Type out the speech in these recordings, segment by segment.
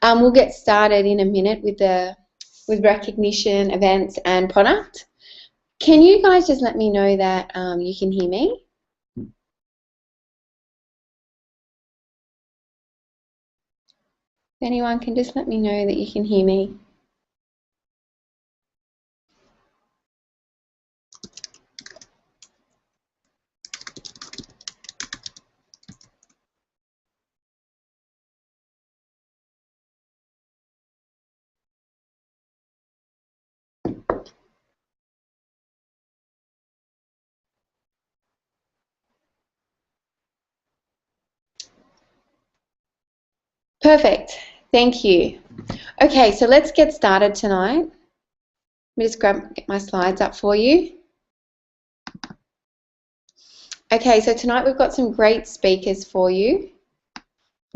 We'll get started in a minute with recognition, events, and product. Can you guys just let me know that you can hear me? If anyone can just let me know that you can hear me. Perfect. Thank you. Okay, so let's get started tonight. Let me just get my slides up for you. Okay, so tonight we've got some great speakers for you.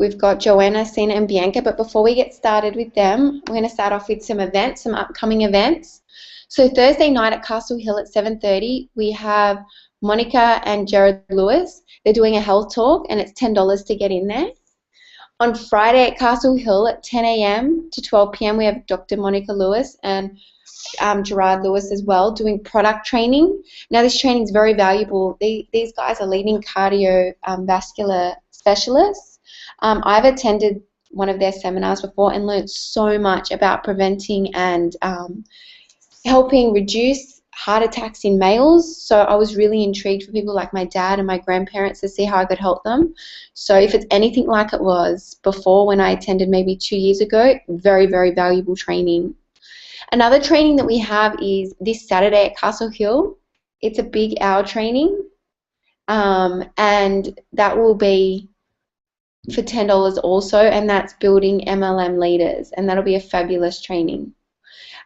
We've got Joanna, Sina, and Bianca, but before we get started with them, we're going to start off with some events, some upcoming events. So Thursday night at Castle Hill at 7:30, we have Monica and Jared Lewis. They're doing a health talk, and it's $10 to get in there. On Friday at Castle Hill at 10 a.m. to 12 p.m., we have Dr. Monica Lewis and Gerard Lewis as well doing product training. Now, this training is very valuable. These guys are leading cardiovascular specialists. I've attended one of their seminars before and learned so much about preventing and helping reduce heart attacks in males. So I was really intrigued for people like my dad and my grandparents to see how I could help them. So if it's anything like it was before when I attended maybe 2 years ago, very, very valuable training. Another training that we have is this Saturday at Castle Hill. It's a big hour training, and that will be for $10 also, and that's building MLM leaders, and that'll be a fabulous training.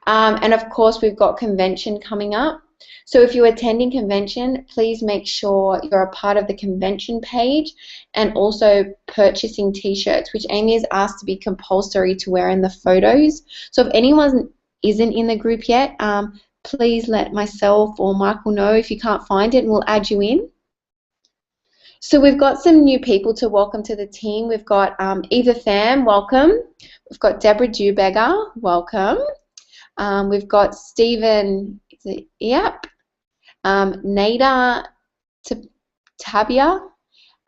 And of course, we've got convention coming up. So if you're attending convention, please make sure you're a part of the convention page and also purchasing t-shirts, which Amy has asked to be compulsory to wear in the photos. So if anyone isn't in the group yet, please let myself or Michael know if you can't find it, and we'll add you in. So we've got some new people to welcome to the team. We've got Eva Pham, welcome. We've got Deborah Dewbeggar, welcome. We've got Stephen Yep, Nada Tabia,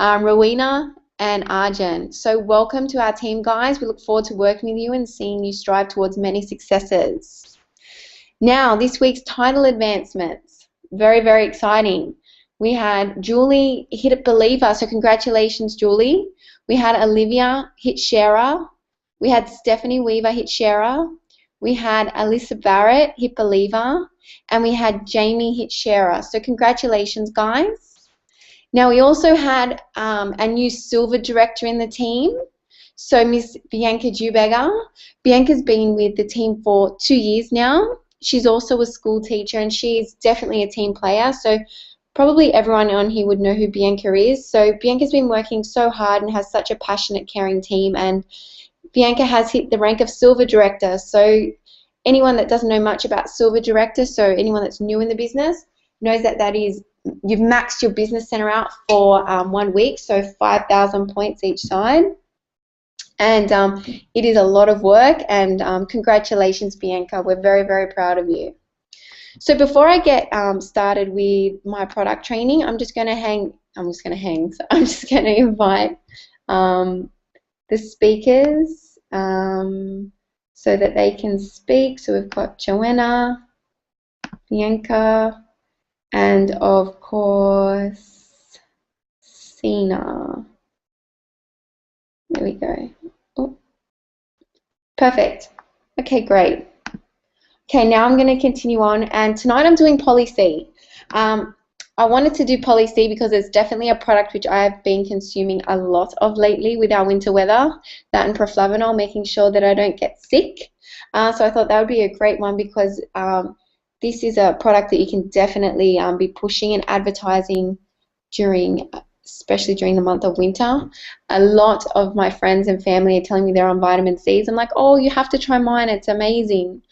Rowena, and Arjun. So welcome to our team, guys. We look forward to working with you and seeing you strive towards many successes. Now, this week's title advancements. Very, very exciting. We had Julie hit it believer, so congratulations, Julie. We had Olivia hit sharer. We had Stephanie Weaver hit sharer. We had Alyssa Barrett hit believer, and we had Jamie hit sharer. So congratulations, guys. Now we also had a new silver director in the team. So Miss Bianca Dewbeggar. Bianca's been with the team for 2 years now. She's also a school teacher, and she's definitely a team player. So probably everyone on here would know who Bianca is. So Bianca's been working so hard and has such a passionate, caring team, and Bianca has hit the rank of silver director. So anyone that doesn't know much about silver director, so anyone that's new in the business, knows that that is, you've maxed your business center out for 1 week, so 5,000 points each side. And it is a lot of work, and congratulations, Bianca. We're very, very proud of you. So before I get started with my product training, I'm just going to invite the speakers so that they can speak. So we've got Joanna, Bianca, and of course Sina. There we go. Oh. Perfect. Okay, great. Okay, now I'm going to continue on, and tonight I'm doing Poly C. I wanted to do Poly C because it's definitely a product which I have been consuming a lot of lately with our winter weather, that and proflavanol, making sure that I don't get sick. So I thought that would be a great one because this is a product that you can definitely be pushing and advertising especially during the month of winter. A lot of my friends and family are telling me they're on vitamin C's. I'm like, oh, you have to try mine, it's amazing.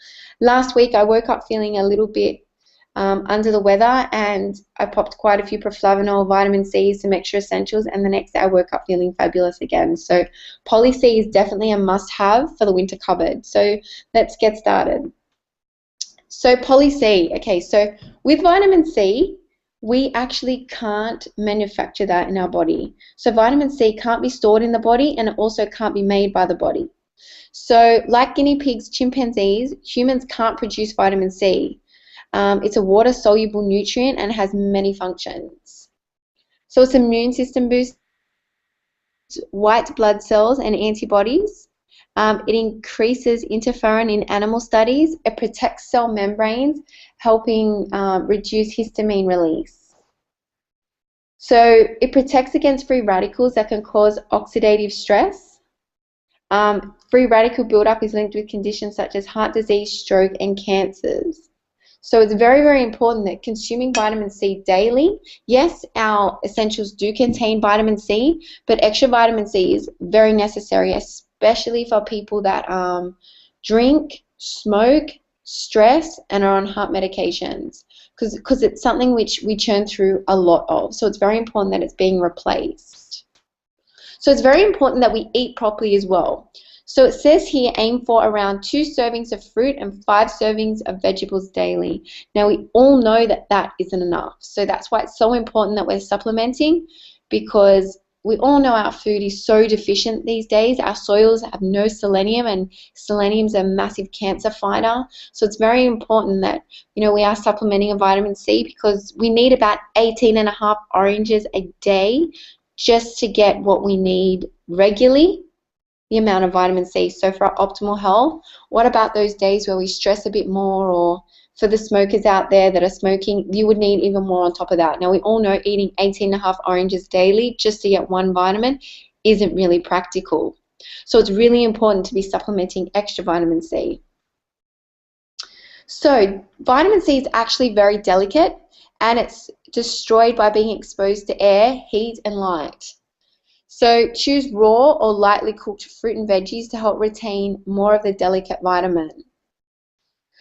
Last week I woke up feeling a little bit under the weather, and I popped quite a few proflavanol, vitamin C, some extra essentials, and the next day I woke up feeling fabulous again. So Poly C is definitely a must-have for the winter cupboard. So let's get started. So Poly C, okay, so with vitamin C, we actually can't manufacture that in our body. So vitamin C can't be stored in the body, and it also can't be made by the body. So like guinea pigs, chimpanzees, humans can't produce vitamin C. It's a water-soluble nutrient and has many functions. So it's immune system boost, white blood cells and antibodies. It increases interferon in animal studies. It protects cell membranes, helping reduce histamine release. So it protects against free radicals that can cause oxidative stress. Free radical buildup is linked with conditions such as heart disease, stroke, and cancers. So it's very, very important that consuming vitamin C daily, yes, our essentials do contain vitamin C, but extra vitamin C is very necessary, especially for people that drink, smoke, stress, and are on heart medications, because it's something which we churn through a lot of. So it's very important that it's being replaced. So it's very important that we eat properly as well. So it says here, aim for around 2 servings of fruit and 5 servings of vegetables daily. Now, we all know that that isn't enough. So that's why it's so important that we're supplementing, because we all know our food is so deficient these days. Our soils have no selenium, and selenium is a massive cancer fighter. So it's very important that, you know, we are supplementing a vitamin C, because we need about 18.5 oranges a day just to get what we need regularly, the amount of vitamin C. So for our optimal health, what about those days where we stress a bit more, or for the smokers out there that are smoking, you would need even more on top of that. Now, we all know eating 18.5 oranges daily just to get 1 vitamin isn't really practical. So it's really important to be supplementing extra vitamin C. So vitamin C is actually very delicate, and it's destroyed by being exposed to air, heat, and light. So choose raw or lightly cooked fruit and veggies to help retain more of the delicate vitamin.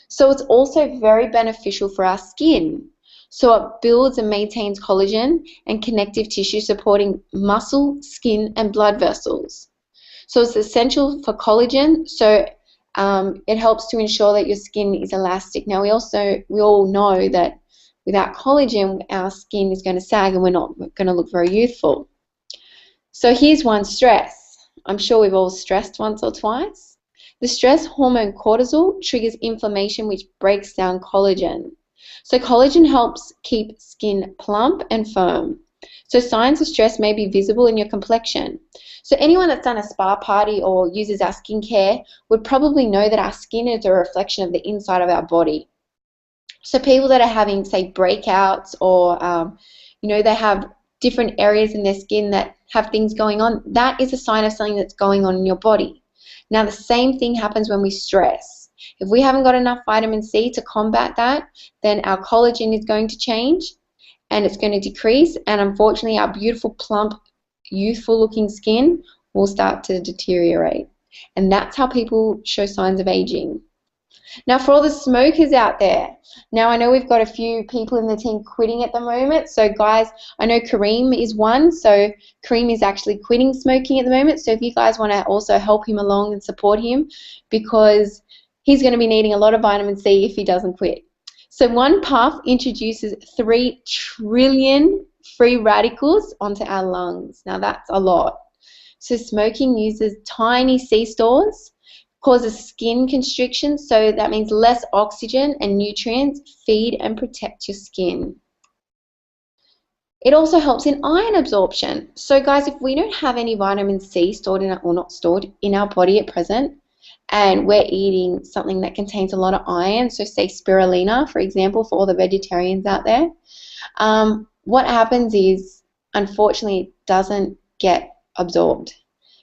So it's also very beneficial for our skin. So it builds and maintains collagen and connective tissue, supporting muscle, skin, and blood vessels. So it's essential for collagen. So it helps to ensure that your skin is elastic. Now we all know that without collagen, our skin is going to sag and we're not going to look very youthful. So here's one: stress. I'm sure we've all stressed once or twice. The stress hormone cortisol triggers inflammation, which breaks down collagen. So collagen helps keep skin plump and firm. So signs of stress may be visible in your complexion. So anyone that's done a spa party or uses our skincare would probably know that our skin is a reflection of the inside of our body. So people that are having, say, breakouts, or you know, they have different areas in their skin that have things going on, that is a sign of something that's going on in your body. Now, the same thing happens when we stress. If we haven't got enough vitamin C to combat that, then our collagen is going to change and it's going to decrease, and unfortunately our beautiful, plump, youthful looking skin will start to deteriorate. And that's how people show signs of aging. Now, for all the smokers out there, now I know we've got a few people in the team quitting at the moment. So guys, I know Kareem is one. So Kareem is actually quitting smoking at the moment. So if you guys want to also help him along and support him, because he's going to be needing a lot of vitamin C if he doesn't quit. So 1 puff introduces 3 trillion free radicals onto our lungs. Now that's a lot. So smoking uses tiny C stores, causes skin constriction, so that means less oxygen and nutrients feed and protect your skin. It also helps in iron absorption. So guys, if we don't have any vitamin C stored in or not stored in our body at present, and we're eating something that contains a lot of iron, so say spirulina, for example, for all the vegetarians out there, what happens is, unfortunately, it doesn't get absorbed,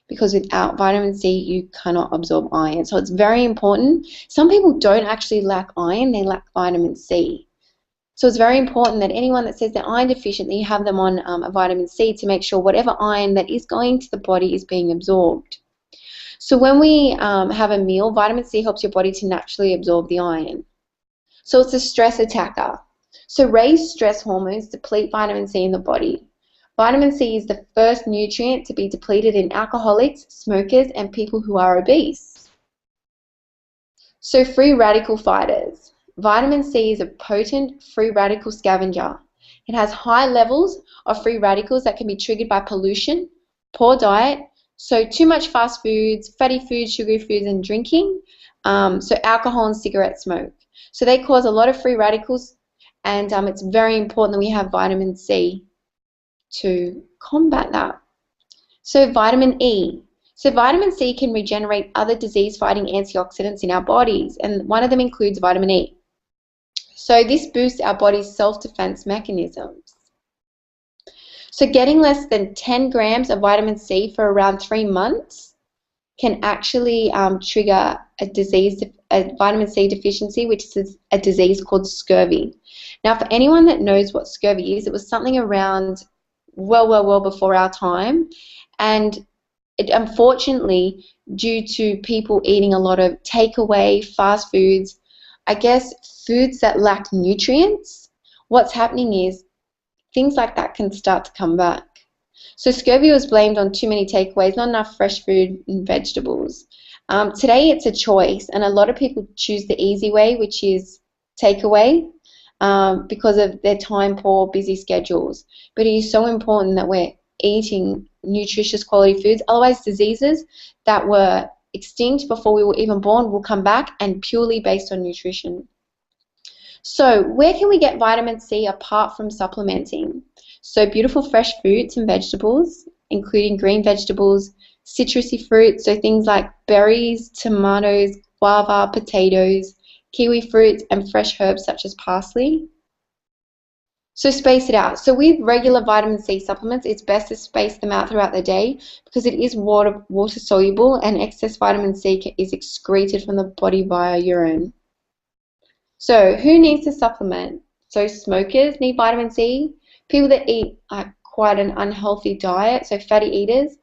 because without vitamin C, you cannot absorb iron. So it's very important. Some people don't actually lack iron, they lack vitamin C. So it's very important that anyone that says they're iron deficient, that you have them on a vitamin C to make sure whatever iron that is going to the body is being absorbed. So when we have a meal, vitamin C helps your body to naturally absorb the iron. So it's a stress attacker. So raised stress hormones deplete vitamin C in the body. Vitamin C is the first nutrient to be depleted in alcoholics, smokers, and people who are obese. So free radical fighters. Vitamin C is a potent free radical scavenger. It has high levels of free radicals that can be triggered by pollution, poor diet, so too much fast foods, fatty foods, sugary foods, and drinking, so alcohol and cigarette smoke. So they cause a lot of free radicals, and it's very important that we have vitamin C to combat that. So vitamin E. So vitamin C can regenerate other disease-fighting antioxidants in our bodies, and one of them includes vitamin E. So this boosts our body's self-defense mechanisms. So getting less than 10 grams of vitamin C for around 3 months can actually trigger a vitamin C deficiency, which is a disease called scurvy. Now, for anyone that knows what scurvy is, it was something around well before our time, and unfortunately, due to people eating a lot of takeaway, fast foods, I guess foods that lack nutrients, what's happening is things like that can start to come back. So scurvy was blamed on too many takeaways, not enough fresh food and vegetables. Today it's a choice, and a lot of people choose the easy way, which is takeaway, because of their time poor, busy schedules. But it is so important that we're eating nutritious quality foods. Otherwise, diseases that were extinct before we were even born will come back, and purely based on nutrition. So where can we get vitamin C apart from supplementing? So beautiful fresh fruits and vegetables, including green vegetables, citrusy fruits, so things like berries, tomatoes, guava, potatoes, kiwi fruits, and fresh herbs such as parsley. So space it out. So with regular vitamin C supplements, it's best to space them out throughout the day because it is water soluble, and excess vitamin C is excreted from the body via urine. So who needs to supplement? So smokers need vitamin C. People that eat quite an unhealthy diet, so fatty eaters.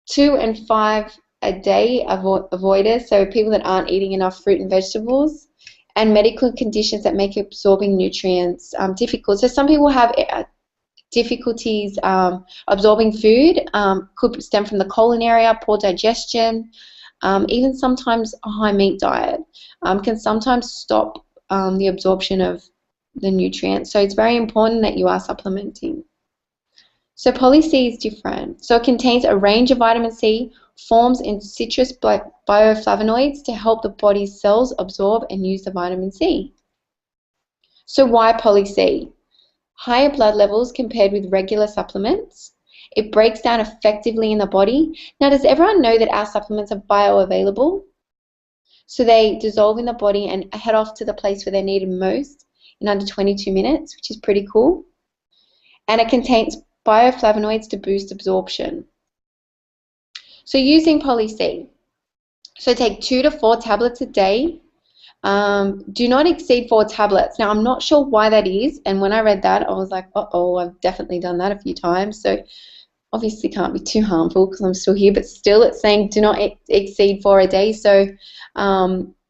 2 and 5 a day avoiders, so people that aren't eating enough fruit and vegetables. And medical conditions that make absorbing nutrients difficult. So some people have difficulties absorbing food, could stem from the colon area, poor digestion, even sometimes a high meat diet can sometimes stop the absorption of the nutrients. So it's very important that you are supplementing. So poly C is different. So it contains a range of vitamin C, forms in citrus bioflavonoids to help the body's cells absorb and use the vitamin C. So why poly C? Higher blood levels compared with regular supplements. It breaks down effectively in the body. Now, does everyone know that our supplements are bioavailable? So they dissolve in the body and head off to the place where they're needed most in under 22 minutes, which is pretty cool. And it contains bioflavonoids to boost absorption. So using poly C. So take 2 to 4 tablets a day. Do not exceed 4 tablets. Now, I'm not sure why that is, and when I read that, I was like, uh-oh, I've definitely done that a few times. So obviously can't be too harmful because I'm still here, but still it's saying do not exceed 4 a day. So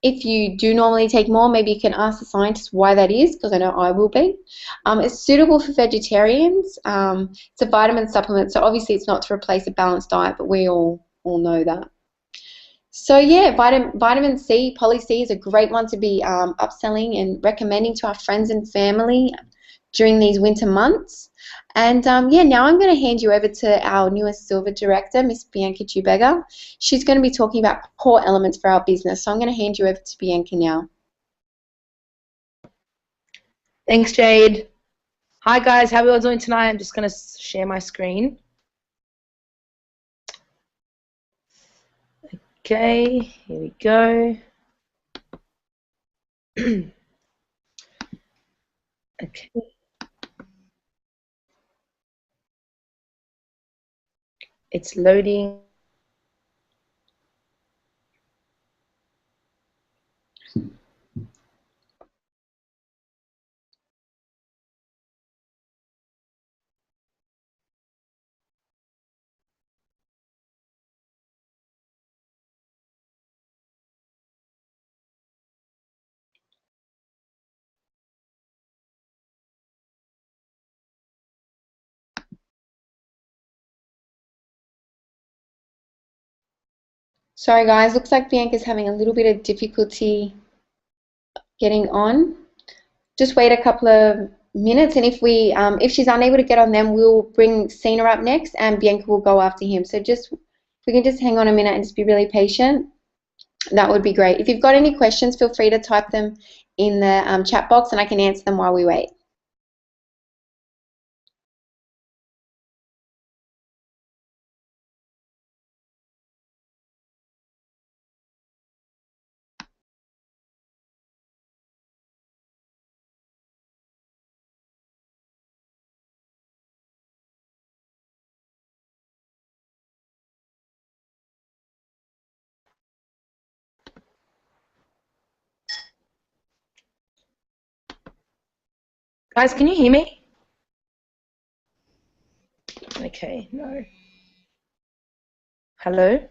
if you do normally take more, maybe you can ask the scientist why that is, because I know I will be. It's suitable for vegetarians. It's a vitamin supplement, so obviously it's not to replace a balanced diet, but we all know that. So yeah, vitamin C, poly C is a great one to be upselling and recommending to our friends and family during these winter months. And yeah, now I'm going to hand you over to our newest Silver Director, Miss Bianca Dubega. She's going to be talking about core elements for our business. So I'm going to hand you over to Bianca now. Thanks, Jade. Hi guys, how are we all doing tonight? I'm just going to share my screen. Okay, here we go. Okay. It's loading. Sorry guys, looks like Bianca's having a little bit of difficulty getting on. Just wait a couple of minutes, and if she's unable to get on, then we'll bring Cena up next, and Bianca will go after him. So just if we can just hang on a minute and just be really patient, that would be great. If you've got any questions, feel free to type them in the chat box, and I can answer them while we wait. Guys, can you hear me? Okay, no. Hello?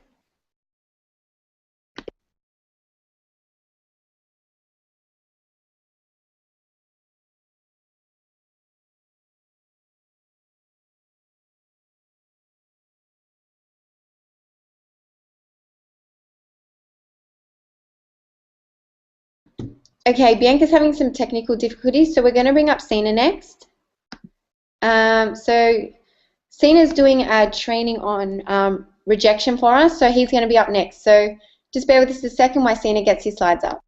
Okay, Bianca's having some technical difficulties, so we're going to bring up Cena next. So Cena's doing a training on rejection for us, so he's going to be up next. So just bear with us a second while Cena gets his slides up.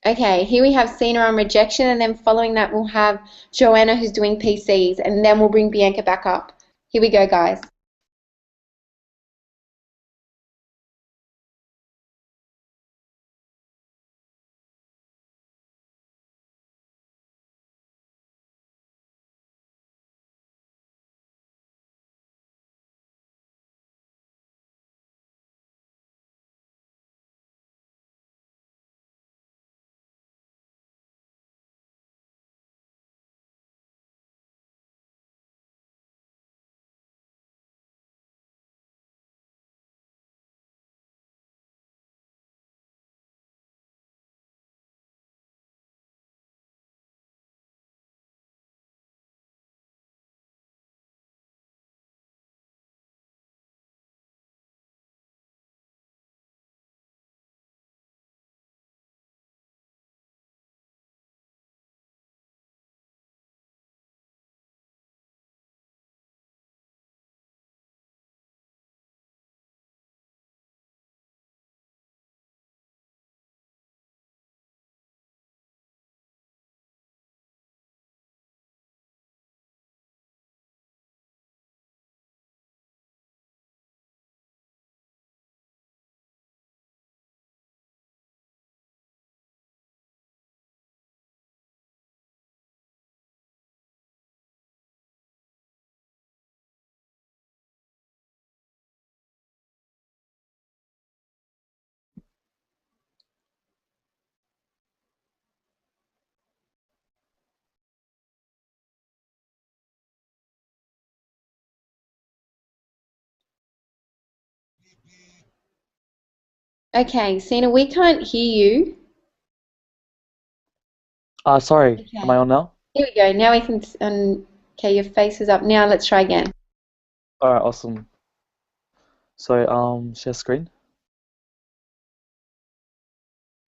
Okay, here we have Cena on rejection, and then following that we'll have Joanna who's doing PCs, and then we'll bring Bianca back up. Here we go, guys. Okay, Cena, we can't hear you. Sorry, am I Okay, on now? here we go. Now we can, okay, your face is up. Now let's try again. Alright, awesome. So, share screen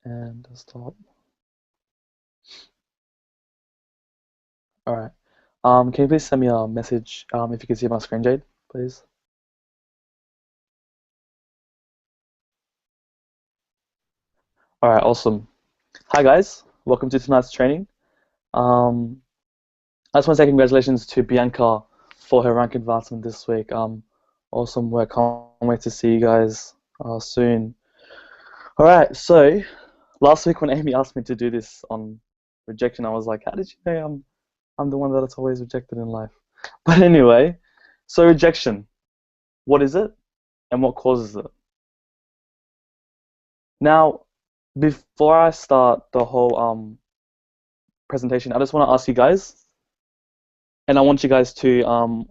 and stop. Alright. Can you please send me a message, if you can see my screen, Jade, please? All right, awesome. Hi guys, welcome to tonight's training. I just want to say congratulations to Bianca for her rank advancement this week. Awesome work. Can't wait to see you guys soon. All right, so last week when Amy asked me to do this on rejection, I was like, how did you know I'm the one that's always rejected in life? But anyway, so rejection, what is it and what causes it? Now, before I start the whole presentation, I just want to ask you guys, and I want you guys to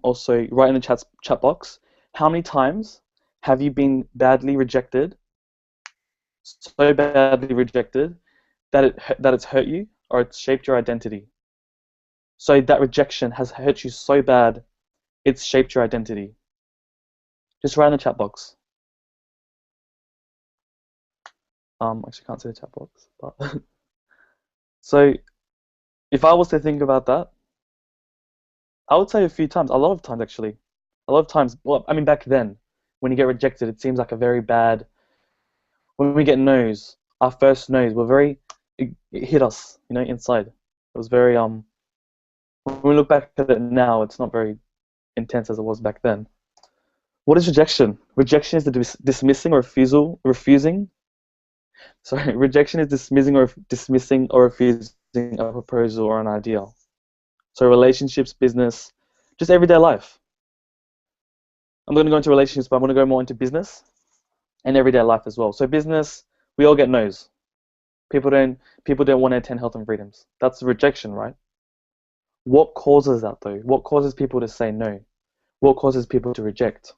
also write in the chat box, how many times have you been badly rejected, so badly rejected that it's hurt you or it's shaped your identity? So that rejection has hurt you so bad, it's shaped your identity. Just write in the chat box. Actually can't see the chat box, but so if I was to think about that, I would say a few times, a lot of times actually. A lot of times, well, I mean back then, when you get rejected, it seems like a very bad, when we get no's, our first no's were very, it hit us, inside. It was very, when we look back at it now, it's not very intense as it was back then. What is rejection? Rejection is the dismissing or refusing. Sorry, rejection is dismissing or refusing a proposal or an idea. So relationships, business, just everyday life. I'm going to go into relationships, but I'm going to go more into business and everyday life as well. So business, we all get no's. People don't want to attend health and freedoms. That's rejection, right? What causes that though? What causes people to say no? What causes people to reject?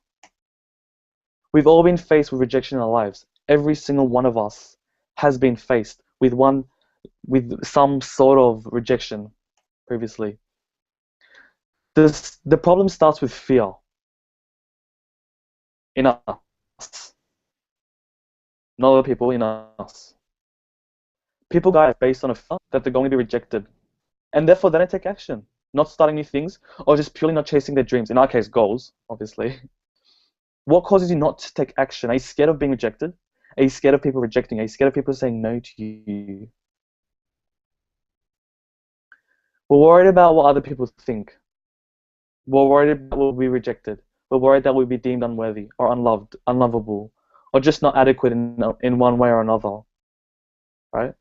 We've all been faced with rejection in our lives. Every single one of us has been faced with some sort of rejection previously. The problem starts with fear in us, not other people, in us. People die based on a fear that they're going to be rejected, and therefore they don't take action, not starting new things, or just purely not chasing their dreams, in our case goals, obviously. What causes you not to take action? Are you scared of being rejected? Are you scared of people rejecting? Are you scared of people saying no to you? We're worried about what other people think. We're worried about we'll be rejected. We're worried that we'll be deemed unworthy or unloved, unlovable, or just not adequate in one way or another, right?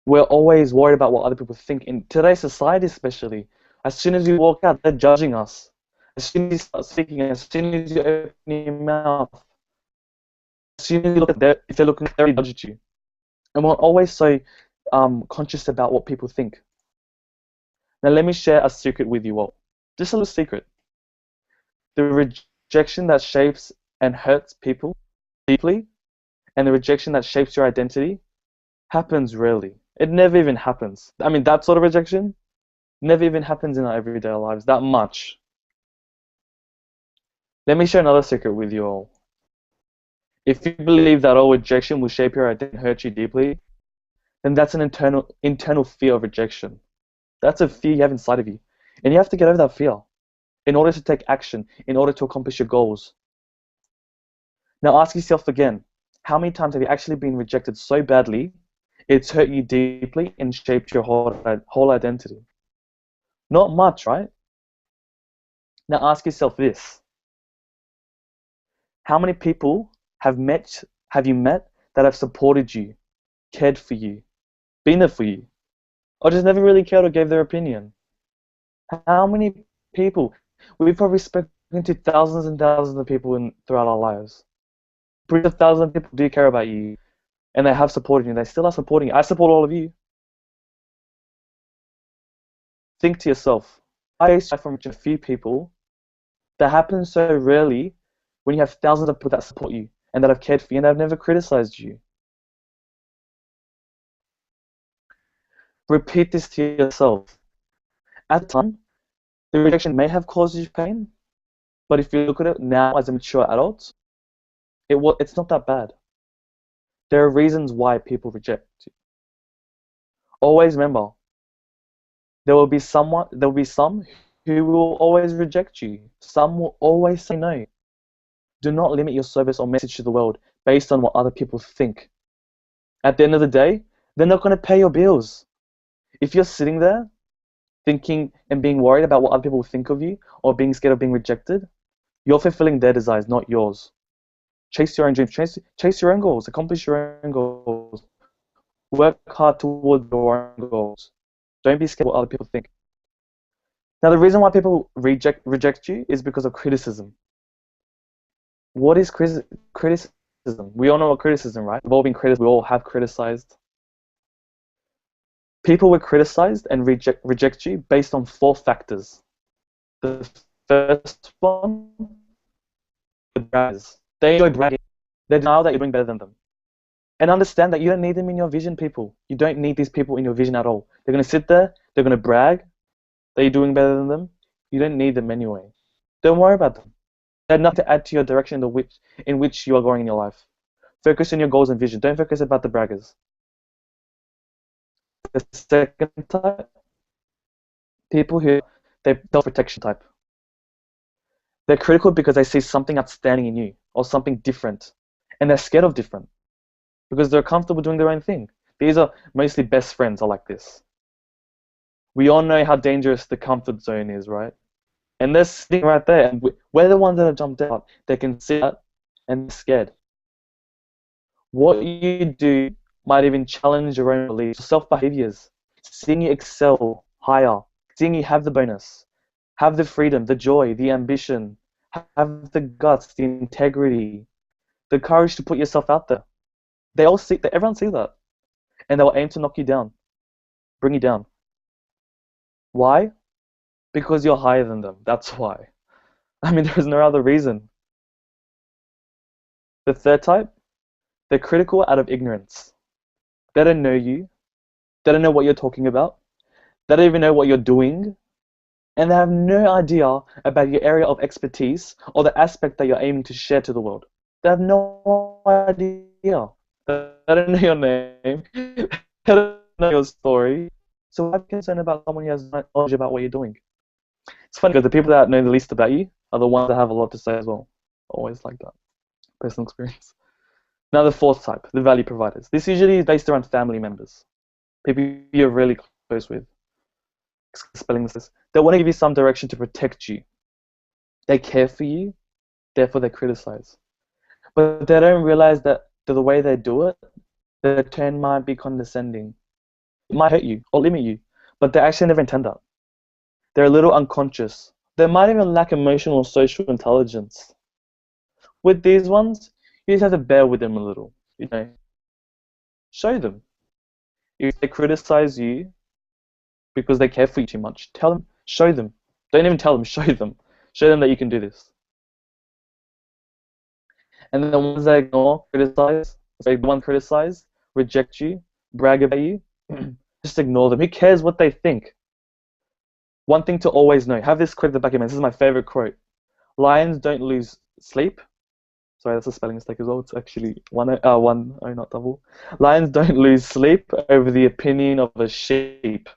We're always worried about what other people think. In today's society especially, as soon as you walk out, they're judging us. As soon as you start speaking, as soon as you open your mouth, as soon as you look at them, if they're looking, they already judge at you. And we're always so conscious about what people think. Now let me share a secret with you all. Just a little secret. The rejection that shapes and hurts people deeply, and the rejection that shapes your identity, happens rarely. It never even happens. I mean, that sort of rejection never even happens in our everyday lives, that much. Let me share another secret with you all. If you believe that all rejection will shape your identity and hurt you deeply, then that's an internal fear of rejection. That's a fear you have inside of you. And you have to get over that fear in order to take action, in order to accomplish your goals. Now ask yourself again, how many times have you actually been rejected so badly, it's hurt you deeply and shaped your whole identity? Not much, right? Now ask yourself this. How many people have you met that have supported you, cared for you, been there for you, or just never really cared or gave their opinion? How many people? We've probably spoken to thousands and thousands of people throughout our lives. Probably thousands of people do care about you, and they have supported you. They still are supporting you. I support all of you. Think to yourself, I used to from a few people. That happens so rarely when you have thousands of people that support you and that have cared for you and that have never criticized you. Repeat this to yourself. At the time, the rejection may have caused you pain, but if you look at it now as a mature adult, it's not that bad. There are reasons why people reject you. Always remember, there will be some who will always reject you. Some will always say no. Do not limit your service or message to the world based on what other people think. At the end of the day, they're not going to pay your bills. If you're sitting there thinking and being worried about what other people will think of you or being scared of being rejected, you're fulfilling their desires, not yours. Chase your own dreams, chase your own goals, accomplish your own goals. Work hard towards your own goals. Don't be scared of what other people think. Now, the reason why people reject you is because of criticism. What is criticism? We all know what criticism, right? We've all been criticized. We all have criticized. People will criticize and reject you based on 4 factors. The first one, the braggers. They enjoy bragging. They deny that you're doing better than them. And understand that you don't need them in your vision, people. You don't need these people in your vision at all. They're going to sit there, they're going to brag that you're doing better than them. You don't need them anyway. Don't worry about them. They have nothing to add to your direction in which you are going in your life. Focus on your goals and vision. Don't focus about the braggers. The second type, people who they're self-protection type. They're critical because they see something outstanding in you or something different, and they're scared of different because they're comfortable doing their own thing. These are mostly best friends are like this. We all know how dangerous the comfort zone is, right? And they're sitting right there, and we're the ones that have jumped out. They can see that, and they're scared. What you do might even challenge your own beliefs, self-behaviors, seeing you excel higher, seeing you have the bonus, have the freedom, the joy, the ambition, have the guts, the integrity, the courage to put yourself out there. They all see that. Everyone sees that, and they'll aim to knock you down, bring you down. Why? Because you're higher than them. That's why. I mean, there's no other reason. The third type, they're critical out of ignorance. They don't know you. They don't know what you're talking about. They don't even know what you're doing. And they have no idea about your area of expertise or the aspect that you're aiming to share to the world. They have no idea. They don't know your name. They don't know your story. So why be concerned about someone who has no knowledge about what you're doing? It's funny because the people that know the least about you are the ones that have a lot to say as well. Always like that. Personal experience. Now the fourth type, the value providers. This usually is based around family members. People you're really close with. Spelling this. They want to give you some direction to protect you. They care for you, therefore they criticize. But they don't realize that the way they do it, their tone might be condescending. It might hurt you or limit you, but they actually never intend that. They're a little unconscious. They might even lack emotional or social intelligence. With these ones, you just have to bear with them a little, you know. Show them. If they criticize you because they care for you too much, tell them, show them. Don't even tell them, show them. Show them that you can do this. And then the ones that ignore, criticize, reject you, brag about you, just ignore them. Who cares what they think? One thing to always know, have this quote at the back of your mind. This is my favorite quote. Lions don't lose sleep. Sorry, that's a spelling mistake as well. It's actually one not double. Lions don't lose sleep over the opinion of a sheep.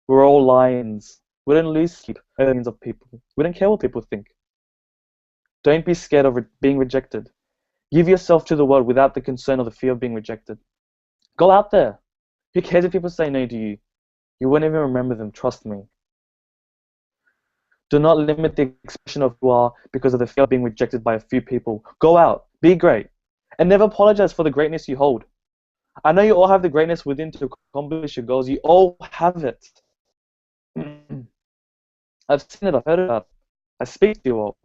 We're all lions. We don't lose sleep over the opinions of people. We don't care what people think. Don't be scared of being rejected. Give yourself to the world without the concern or the fear of being rejected. Go out there. Who cares if people say no to you? You won't even remember them, trust me. Do not limit the expression of who you are because of the fear of being rejected by a few people. Go out, be great, and never apologize for the greatness you hold. I know you all have the greatness within to accomplish your goals. You all have it. I've seen it, I've heard about it. I speak to you all.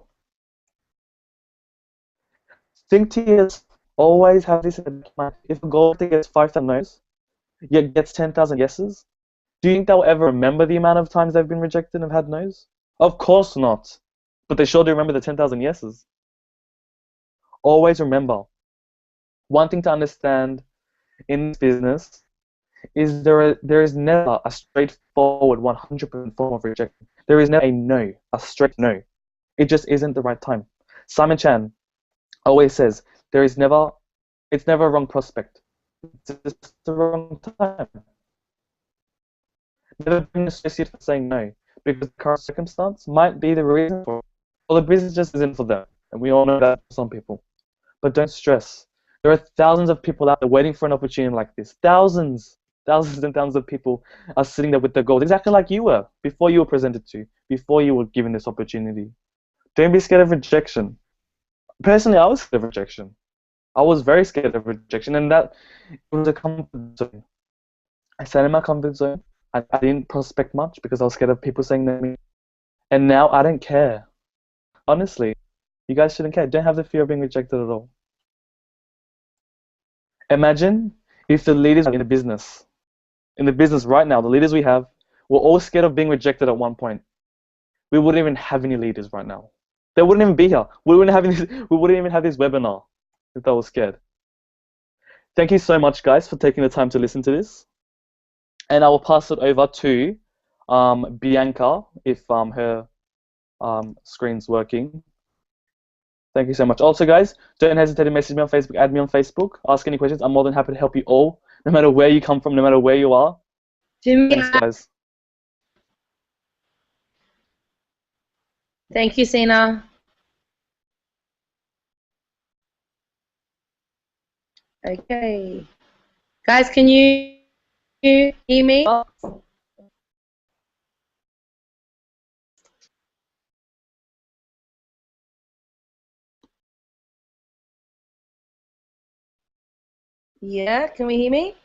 Think to yourself, always have this in mind. If a goal gets 5,000 no's, yet gets 10,000 yeses, do you think they'll ever remember the amount of times they've been rejected and have had no's? Of course not. But they sure do remember the 10,000 yeses. Always remember, one thing to understand in this business is there is never a straightforward 100% form of rejection. There is never a no, a straight no. It just isn't the right time. Simon Chan always says it's never a wrong prospect. It's just the wrong time. Never been associated with saying no, because the current circumstance might be the reason for it. Or the business just isn't for them. And we all know that for some people. But don't stress. There are thousands of people out there waiting for an opportunity like this. Thousands and thousands of people are sitting there with their goals, exactly like you were before you were presented to, before you were given this opportunity. Don't be scared of rejection. Personally, I was scared of rejection. I was very scared of rejection, and that was a comfort zone. I sat in my comfort zone. I didn't prospect much because I was scared of people saying no to me. And now I don't care. Honestly, you guys shouldn't care. Don't have the fear of being rejected at all. Imagine if the leaders in the business right now, the leaders we have, were all scared of being rejected at one point. We wouldn't even have any leaders right now. They wouldn't even be here. We wouldn't even have this webinar if they were scared. Thank you so much, guys, for taking the time to listen to this. And I will pass it over to Bianca if her screen's working. Thank you so much. Also, guys, don't hesitate to message me on Facebook, add me on Facebook, ask any questions. I'm more than happy to help you all, no matter where you come from, no matter where you are. Thanks, guys. Thank you, Sina. Okay. Guys, can you hear me? Yeah, can we hear me?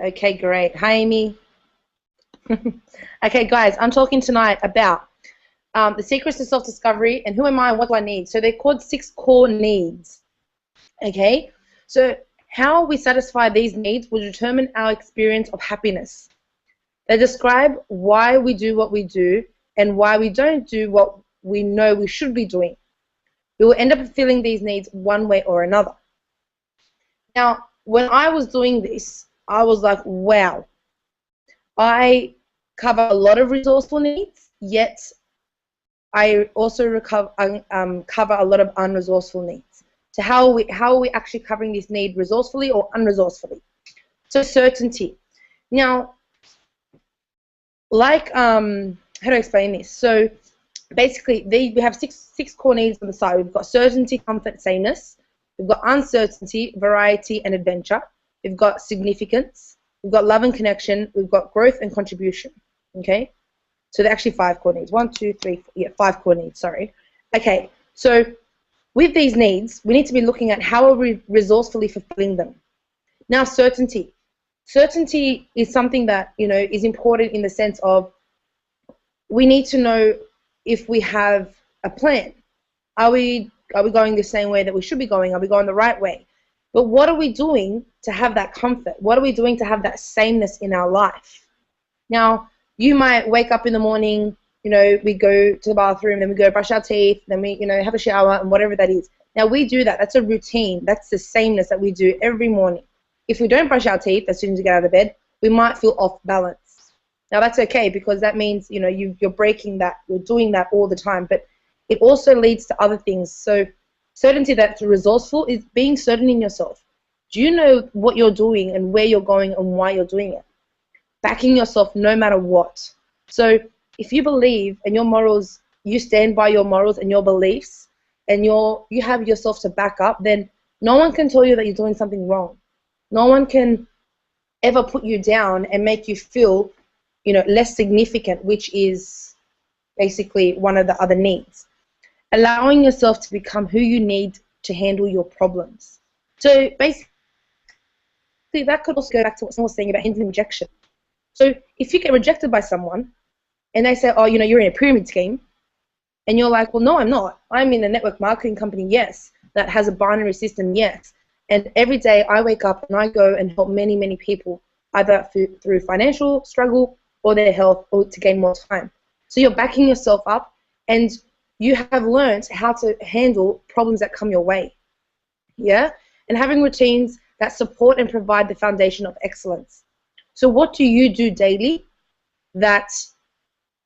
Okay, great. Hi, Amy. Okay, guys, I'm talking tonight about the secrets to self-discovery and who am I and what do I need. So they're called 6 core needs. Okay, so how we satisfy these needs will determine our experience of happiness. They describe why we do what we do and why we don't do what we know we should be doing. We will end up fulfilling these needs one way or another. Now, when I was doing this, I was like, wow, I cover a lot of resourceful needs, yet I also cover a lot of unresourceful needs. So how are we actually covering this need resourcefully or unresourcefully? So certainty. Now, like how do I explain this? So basically, we have six core needs on the side. We've got certainty, comfort, sameness. We've got uncertainty, variety, and adventure. We've got significance. We've got love and connection. We've got growth and contribution. Okay, so they're actually 5 core needs. 1, 2, 3, 4, yeah, 5 core needs. Sorry. Okay, so with these needs, we need to be looking at how are we resourcefully fulfilling them. Now, certainty. Certainty is something that is important in the sense of we need to know if we have a plan. Are we going the same way that we should be going? Are we going the right way? But what are we doing to have that comfort? What are we doing to have that sameness in our life? Now, you might wake up in the morning, we go to the bathroom, then we go brush our teeth, then we, have a shower and whatever that is. Now, we do that. That's a routine. That's the sameness that we do every morning. If we don't brush our teeth as soon as we get out of bed, we might feel off balance. Now, that's okay because that means, you're breaking that, you're doing that all the time. But it also leads to other things. So certainty that's resourceful is being certain in yourself. Do you know what you're doing and where you're going and why you're doing it? Backing yourself no matter what. So if you believe in your morals, you stand by your morals and your beliefs, and you have yourself to back up, then no one can tell you that you're doing something wrong. No one can ever put you down and make you feel, less significant, which is basically one of the other needs. Allowing yourself to become who you need to handle your problems. So basically, that could also go back to what someone was saying about handling rejection. So if you get rejected by someone and they say, oh, you're in a pyramid scheme, and you're like, well, no, I'm not. I'm in a network marketing company, yes, that has a binary system, yes. And every day I wake up and I go and help many, many people, either through financial struggle or their health or to gain more time. So you're backing yourself up and you have learned how to handle problems that come your way. Yeah? And having routines that support and provide the foundation of excellence. So what do you do daily that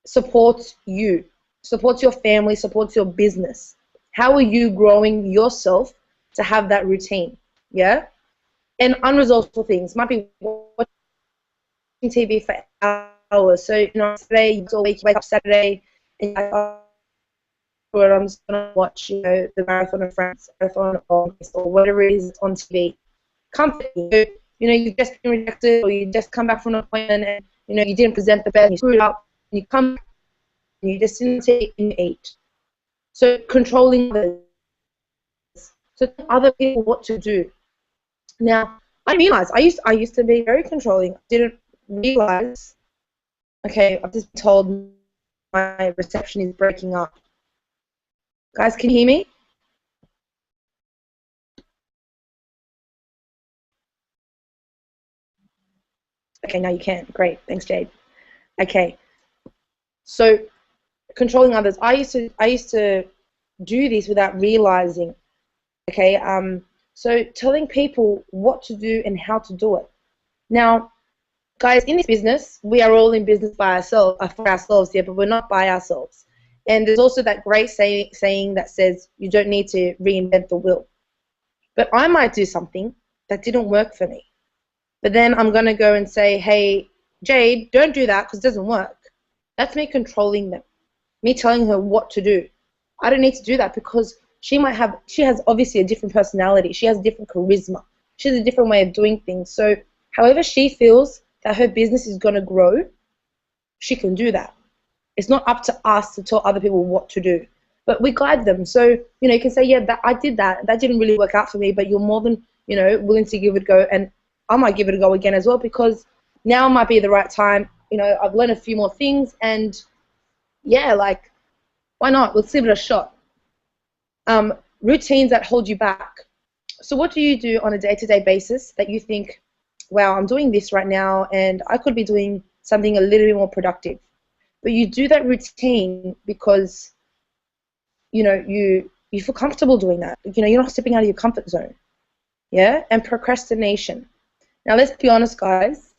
supports you, supports your family, supports your business? How are you growing yourself to have that routine? Yeah? And unresolved things might be watching TV for hours. So, Saturday, you wake up Saturday and you're like, oh, I'm just going to watch, the Marathon of France, Marathon of or whatever it is on TV. Comfort you. You've just been rejected, or you just come back from an appointment and, you didn't present the best, you screwed up, and you come back and you just didn't take and eat. So controlling others. So telling other people what to do. Now, I realized I used to be very controlling. I didn't realize. Okay, I've just been told my reception is breaking up. Guys, can you hear me? Okay, now you can. Great, thanks, Jade. Okay, so controlling others. I used to do this without realizing. Okay, so telling people what to do and how to do it. Now, guys, in this business, we are all in business by ourselves, for ourselves, yeah, but we're not by ourselves. And there's also that great saying that says you don't need to reinvent the wheel. But I might do something that didn't work for me. But then I'm going to go and say, hey, Jade, don't do that because it doesn't work. That's me controlling them, me telling her what to do. I don't need to do that because she has obviously a different personality. She has a different charisma. She has a different way of doing things. So however she feels that her business is going to grow, she can do that. It's not up to us to tell other people what to do, but we guide them. So, you can say, yeah, I did that. That didn't really work out for me, but you're more than, willing to give it a go. And I might give it a go again as well because now might be the right time. I've learned a few more things and, yeah, like, why not? Let's give it a shot. Routines that hold you back. So what do you do on a day-to-day basis that you think, wow, I'm doing this right now and I could be doing something a little bit more productive? But you do that routine because, you feel comfortable doing that. You're not stepping out of your comfort zone. Yeah? And procrastination. Now, let's be honest, guys.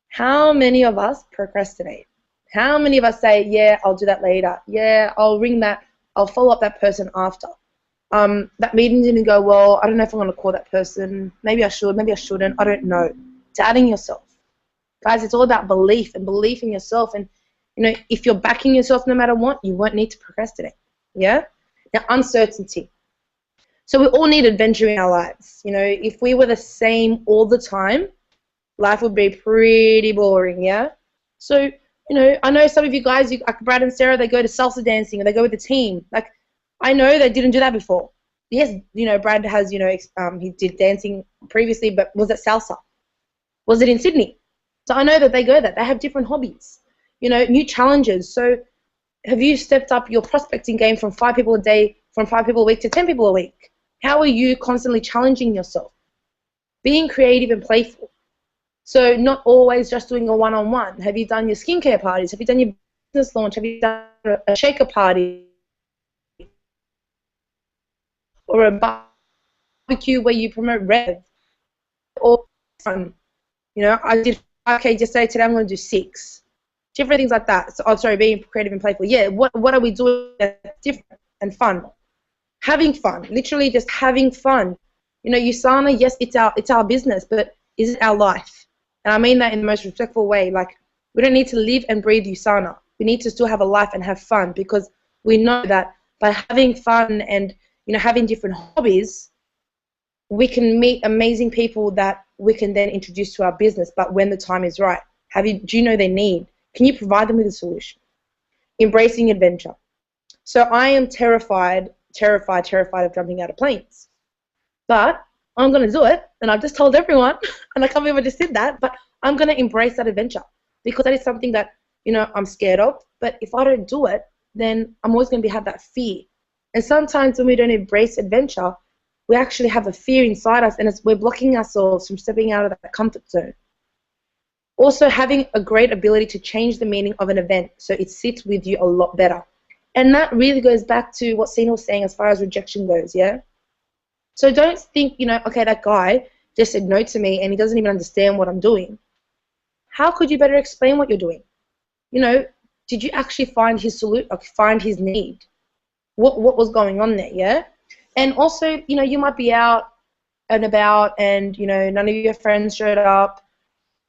How many of us procrastinate? How many of us say, yeah, I'll do that later. Yeah, I'll ring that. I'll follow up that person after. That meeting didn't go well. I don't know if I'm going to call that person. Maybe I should. Maybe I shouldn't. I don't know. Doubting yourself. Guys, it's all about belief and belief in yourself. And, if you're backing yourself no matter what, you won't need to procrastinate. Yeah? Now, uncertainty. So we all need adventure in our lives. If we were the same all the time, life would be pretty boring, yeah? So, I know some of you guys, like Brad and Sarah, they go to salsa dancing or they go with the team. Like, I know they didn't do that before. Yes, Brad has, he did dancing previously, but was it salsa? Was it in Sydney? So I know that they go there. They have different hobbies, new challenges. So have you stepped up your prospecting game from 5 people a day, from 5 people a week to 10 people a week? How are you constantly challenging yourself? Being creative and playful. So not always just doing a one-on-one. Have you done your skincare parties? Have you done your business launch? Have you done a shaker party? Or a barbecue where you promote Rev? Or fun. I did 5K just today I'm going to do 6. Different things like that. So, being creative and playful. Yeah, what are we doing that's different and fun? Having fun. Literally just having fun. USANA, yes, it's our business, but is it our life? And I mean that in the most respectful way. Like, we don't need to live and breathe USANA. We need to still have a life and have fun because we know that by having fun and, having different hobbies, we can meet amazing people that we can then introduce to our business, but when the time is right. Do you know their need? Can you provide them with a solution? Embracing adventure. So I am terrified of jumping out of planes. But I'm going to do it, and I've just told everyone, and I can't believe I just did that, but I'm going to embrace that adventure because that is something that, I'm scared of, but if I don't do it, then I'm always going to have that fear. And sometimes when we don't embrace adventure, we actually have a fear inside us, and we're blocking ourselves from stepping out of that comfort zone. Also, having a great ability to change the meaning of an event so it sits with you a lot better. And that really goes back to what Sina was saying as far as rejection goes, yeah? So don't think, okay, that guy just said no to me and he doesn't even understand what I'm doing. How could you better explain what you're doing? Did you actually find his find his need? What was going on there, yeah? And also, you might be out and about, and none of your friends showed up,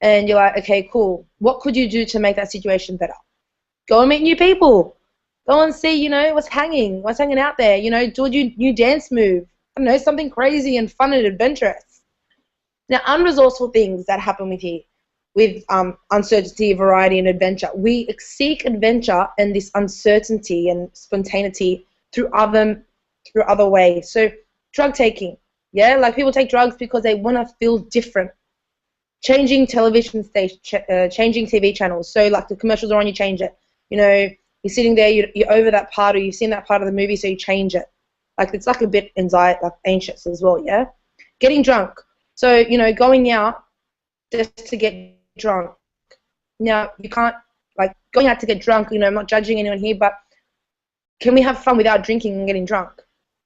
and you're like, okay, cool. What could you do to make that situation better? Go and meet new people. Go and see, what's hanging out there. Do a new dance move. I don't know, something crazy and fun and adventurous. Now, unresourceful things that happen with uncertainty, variety, and adventure. We seek adventure and this uncertainty and spontaneity through other ways. So, drug taking. Yeah, like people take drugs because they want to feel different. Changing television station, changing TV channels. So like the commercials are on, you change it. You're sitting there, you're over that part, or you've seen that part of the movie, so you change it. Like it's like a bit anxiety, like anxious as well. Yeah, getting drunk. So going out just to get drunk. Now you can't like going out to get drunk. I'm not judging anyone here, but can we have fun without drinking and getting drunk?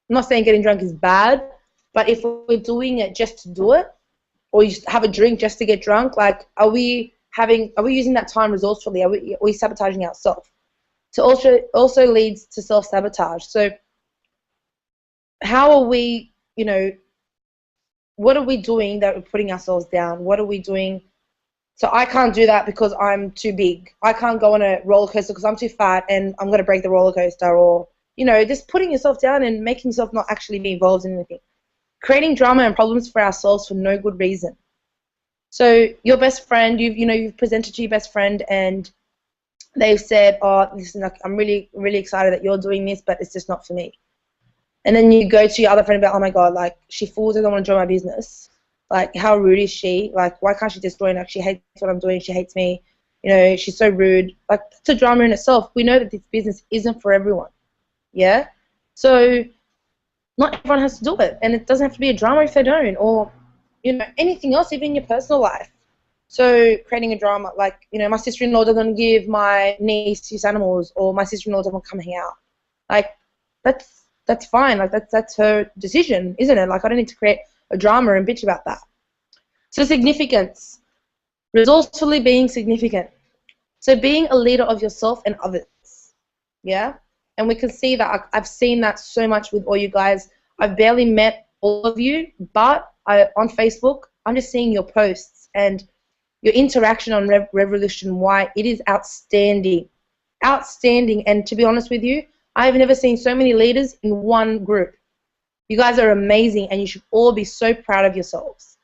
I'm not saying getting drunk is bad, but if we're doing it just to do it, or you have a drink just to get drunk, like are we using that time resourcefully? Are we sabotaging ourselves? So also leads to self-sabotage. So how are we, what are we doing that we're putting ourselves down? What are we doing? So I can't do that because I'm too big. I can't go on a roller coaster because I'm too fat and I'm going to break the roller coaster, or, just putting yourself down and making yourself not actually be involved in anything. Creating drama and problems for ourselves for no good reason. So your best friend, you've presented to your best friend, and they've said, "Oh, listen, I'm really, really excited that you're doing this, but it's just not for me." And then you go to your other friend about, "Oh my God, like she fools, doesn't want to join my business. Like how rude is she? Like why can't she just join? Like she hates what I'm doing. She hates me. She's so rude." Like that's a drama in itself. We know that this business isn't for everyone. Yeah. So not everyone has to do it, and it doesn't have to be a drama if they don't, or anything else, even in your personal life. So creating a drama, like my sister-in-law doesn't give my niece his animals, or my sister-in-law doesn't come hang out. Like that's fine. Like that's her decision, isn't it? Like I don't need to create a drama and bitch about that. So significance, resourcefully being significant. So being a leader of yourself and others. Yeah. And we can see that. I've seen that so much with all you guys. I've barely met all of you, but on Facebook, I'm just seeing your posts and your interaction on Revolution Y. It is outstanding. Outstanding. And to be honest with you, I've never seen so many leaders in one group. You guys are amazing, and you should all be so proud of yourselves.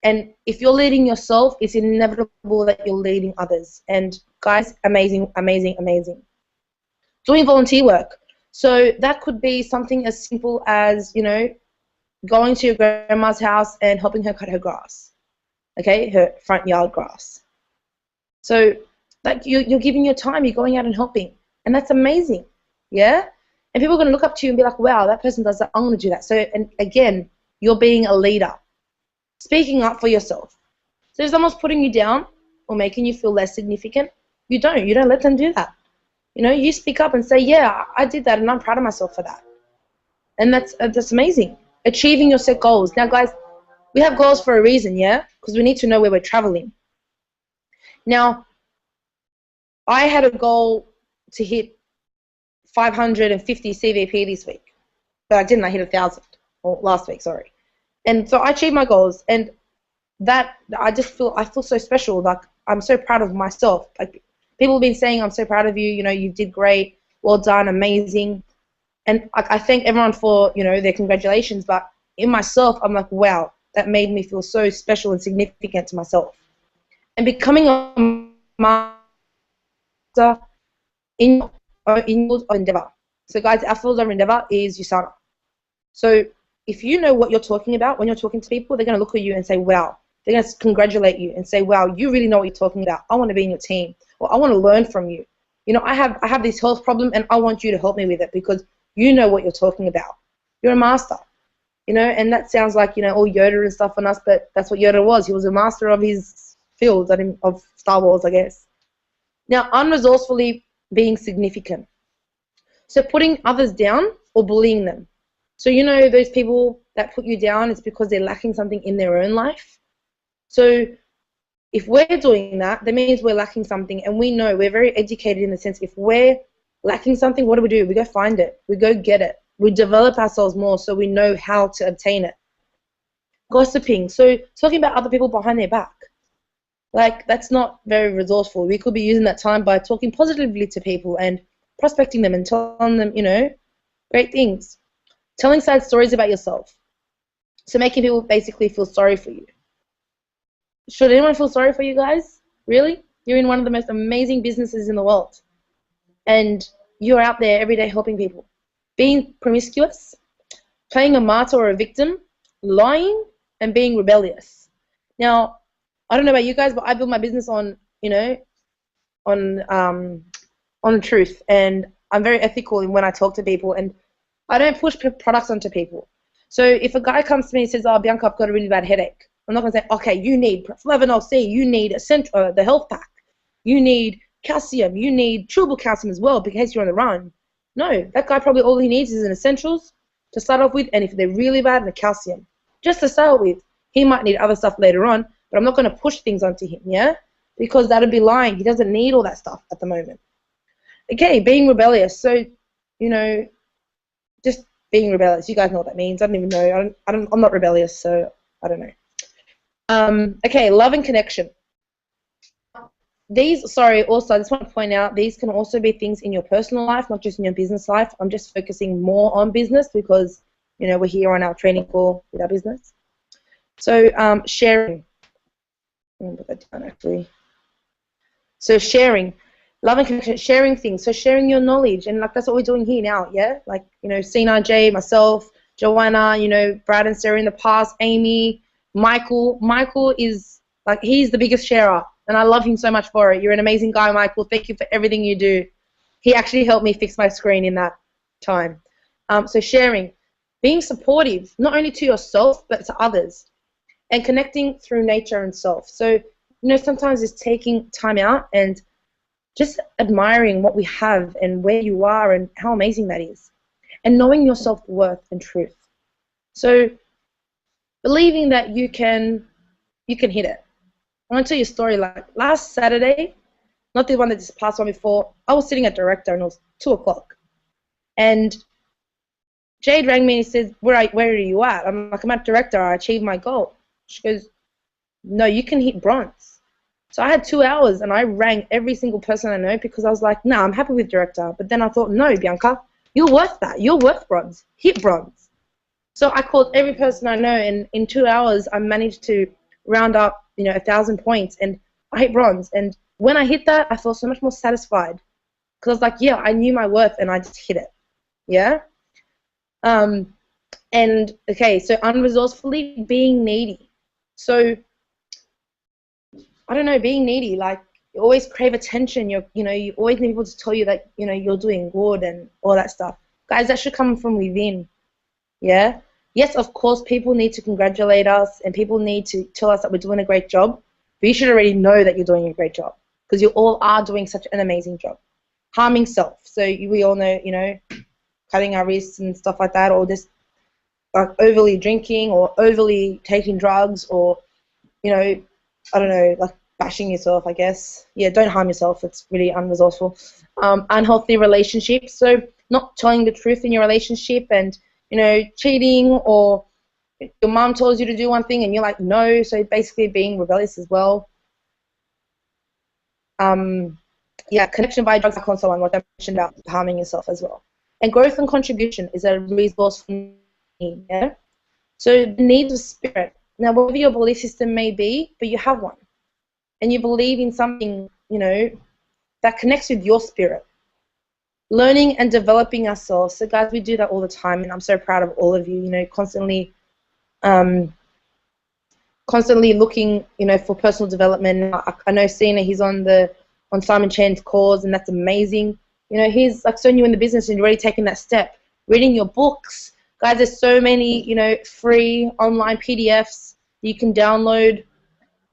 And if you're leading yourself, it's inevitable that you're leading others. And guys, amazing, amazing, amazing. Doing volunteer work. So that could be something as simple as, going to your grandma's house and helping her cut her grass. Okay, her front yard grass. So like you're giving your time, you're going out and helping. And that's amazing. Yeah? And people are going to look up to you and be like, wow, that person does that, I'm going to do that. So, and again, you're being a leader. Speaking up for yourself. So if someone's putting you down or making you feel less significant, you don't let them do that. You speak up and say, yeah, I did that and I'm proud of myself for that. And that's amazing. Achieving your set goals. Now, guys, we have goals for a reason, yeah? Because we need to know where we're traveling. Now, I had a goal to hit 550 CVP this week, but I didn't. I hit 1,000, or last week, sorry. And so I achieved my goals, and that I feel so special. Like I'm so proud of myself. Like people have been saying, I'm so proud of you. You did great. Well done, amazing. And I thank everyone for their congratulations. But in myself, I'm like, wow, that made me feel so special and significant to myself. And becoming a master in field of endeavor. So guys, our field of endeavor is USANA. So if you know what you're talking about when you're talking to people, they're going to look at you and say, wow. They're going to congratulate you and say, wow, you really know what you're talking about. I want to be in your team, or I want to learn from you. I have this health problem and I want you to help me with it because you know what you're talking about. You're a master. And that sounds like, all Yoda and stuff on us, but that's what Yoda was. He was a master of his field, of Star Wars, I guess. Now, unresourcefully being significant. So putting others down or bullying them. So those people that put you down, it's because they're lacking something in their own life. So if we're doing that, that means we're lacking something, and we know we're very educated in the sense if we're lacking something, what do? We go find it. We go get it. We develop ourselves more so we know how to obtain it. gossiping. So talking about other people behind their back. Like, that's not very resourceful. We could be using that time by talking positively to people and prospecting them and telling them, great things. Telling sad stories about yourself. So making people basically feel sorry for you. Should anyone feel sorry for you guys? Really? You're in one of the most amazing businesses in the world. And you're out there every day helping people. Being promiscuous, playing a martyr or a victim, lying, and being rebellious. Now, I don't know about you guys, but I build my business on, on the truth. And I'm very ethical in when I talk to people. And I don't push products onto people. So if a guy comes to me and says, oh, Bianca, I've got a really bad headache, I'm not going to say, okay, you need flavanol C, you need the health pack, you need calcium, you need chewable calcium as well because you're on the run. No, that guy probably all he needs is an essentials to start off with, and if they're really bad, the calcium. Just to start with. He might need other stuff later on, but I'm not going to push things onto him, yeah? Because that would be lying. He doesn't need all that stuff at the moment. Okay, being rebellious. So, just being rebellious. You guys know what that means. I don't even know. I'm not rebellious, so I don't know. Okay, love and connection. Also, I just want to point out, these can also be things in your personal life, not just in your business life. I'm just focusing more on business because, we're here on our training call with our business. So, sharing. I'm going to put that down, actually. So, sharing. Love and connection, sharing things. So, sharing your knowledge. And, that's what we're doing here now, yeah? Sina, Jay, myself, Joanna, Brad and Sarah in the past, Amy, Michael. Michael is, he's the biggest sharer. And I love him so much for it. You're an amazing guy, Michael. Thank you for everything you do. He actually helped me fix my screen in that time. So sharing, being supportive, not only to yourself, but to others. And connecting through nature and self. So, sometimes it's taking time out and just admiring what we have and where you are and how amazing that is. And knowing your self-worth and truth. So, believing that you can hit it. I want to tell you a story. Last Saturday, not the one that just passed on before, I was sitting at Director and it was 2 o'clock. And Jade rang me and he said, where are you at? I'm like, I'm at Director. I achieved my goal. She goes, no, you can hit bronze. So I had 2 hours and I rang every single person I know because I was like, nah, I'm happy with Director. But then I thought, no, Bianca, you're worth that. You're worth bronze. Hit bronze. So I called every person I know, and in 2 hours I managed to round up 1,000 points, and I hit bronze. And when I hit that, I felt so much more satisfied because I was like, yeah, I knew my worth and I just hit it. Yeah. And okay, so unresourcefully, being needy. So I don't know, being needy, you always crave attention. You always need people to tell you that you're doing good and all that stuff. Guys, that should come from within. Yeah. Yes, of course, people need to congratulate us and people need to tell us that we're doing a great job, but you should already know that you're doing a great job because you all are doing such an amazing job. Harming self. So we all know, cutting our wrists and stuff like that, or just overly drinking or overly taking drugs, or, I don't know, bashing yourself, I guess. Yeah, don't harm yourself. It's really unresourceful. Unhealthy relationships. So not telling the truth in your relationship and, cheating, or your mom tells you to do one thing and you're like, no. So basically being rebellious as well. Yeah, connection by drugs, alcohol, and so on, what I mentioned about harming yourself as well. And growth and contribution is a resourceful need, yeah? So the needs of spirit. Now, whatever your belief system may be, but you have one. And you believe in something, that connects with your spirit. Learning and developing ourselves. So, guys, we do that all the time, and I'm so proud of all of you, constantly looking, for personal development. I know Sina, he's on Simon Chan's cause, and that's amazing. He's so new in the business and you're already taking that step. Reading your books. Guys, there's so many, free online PDFs you can download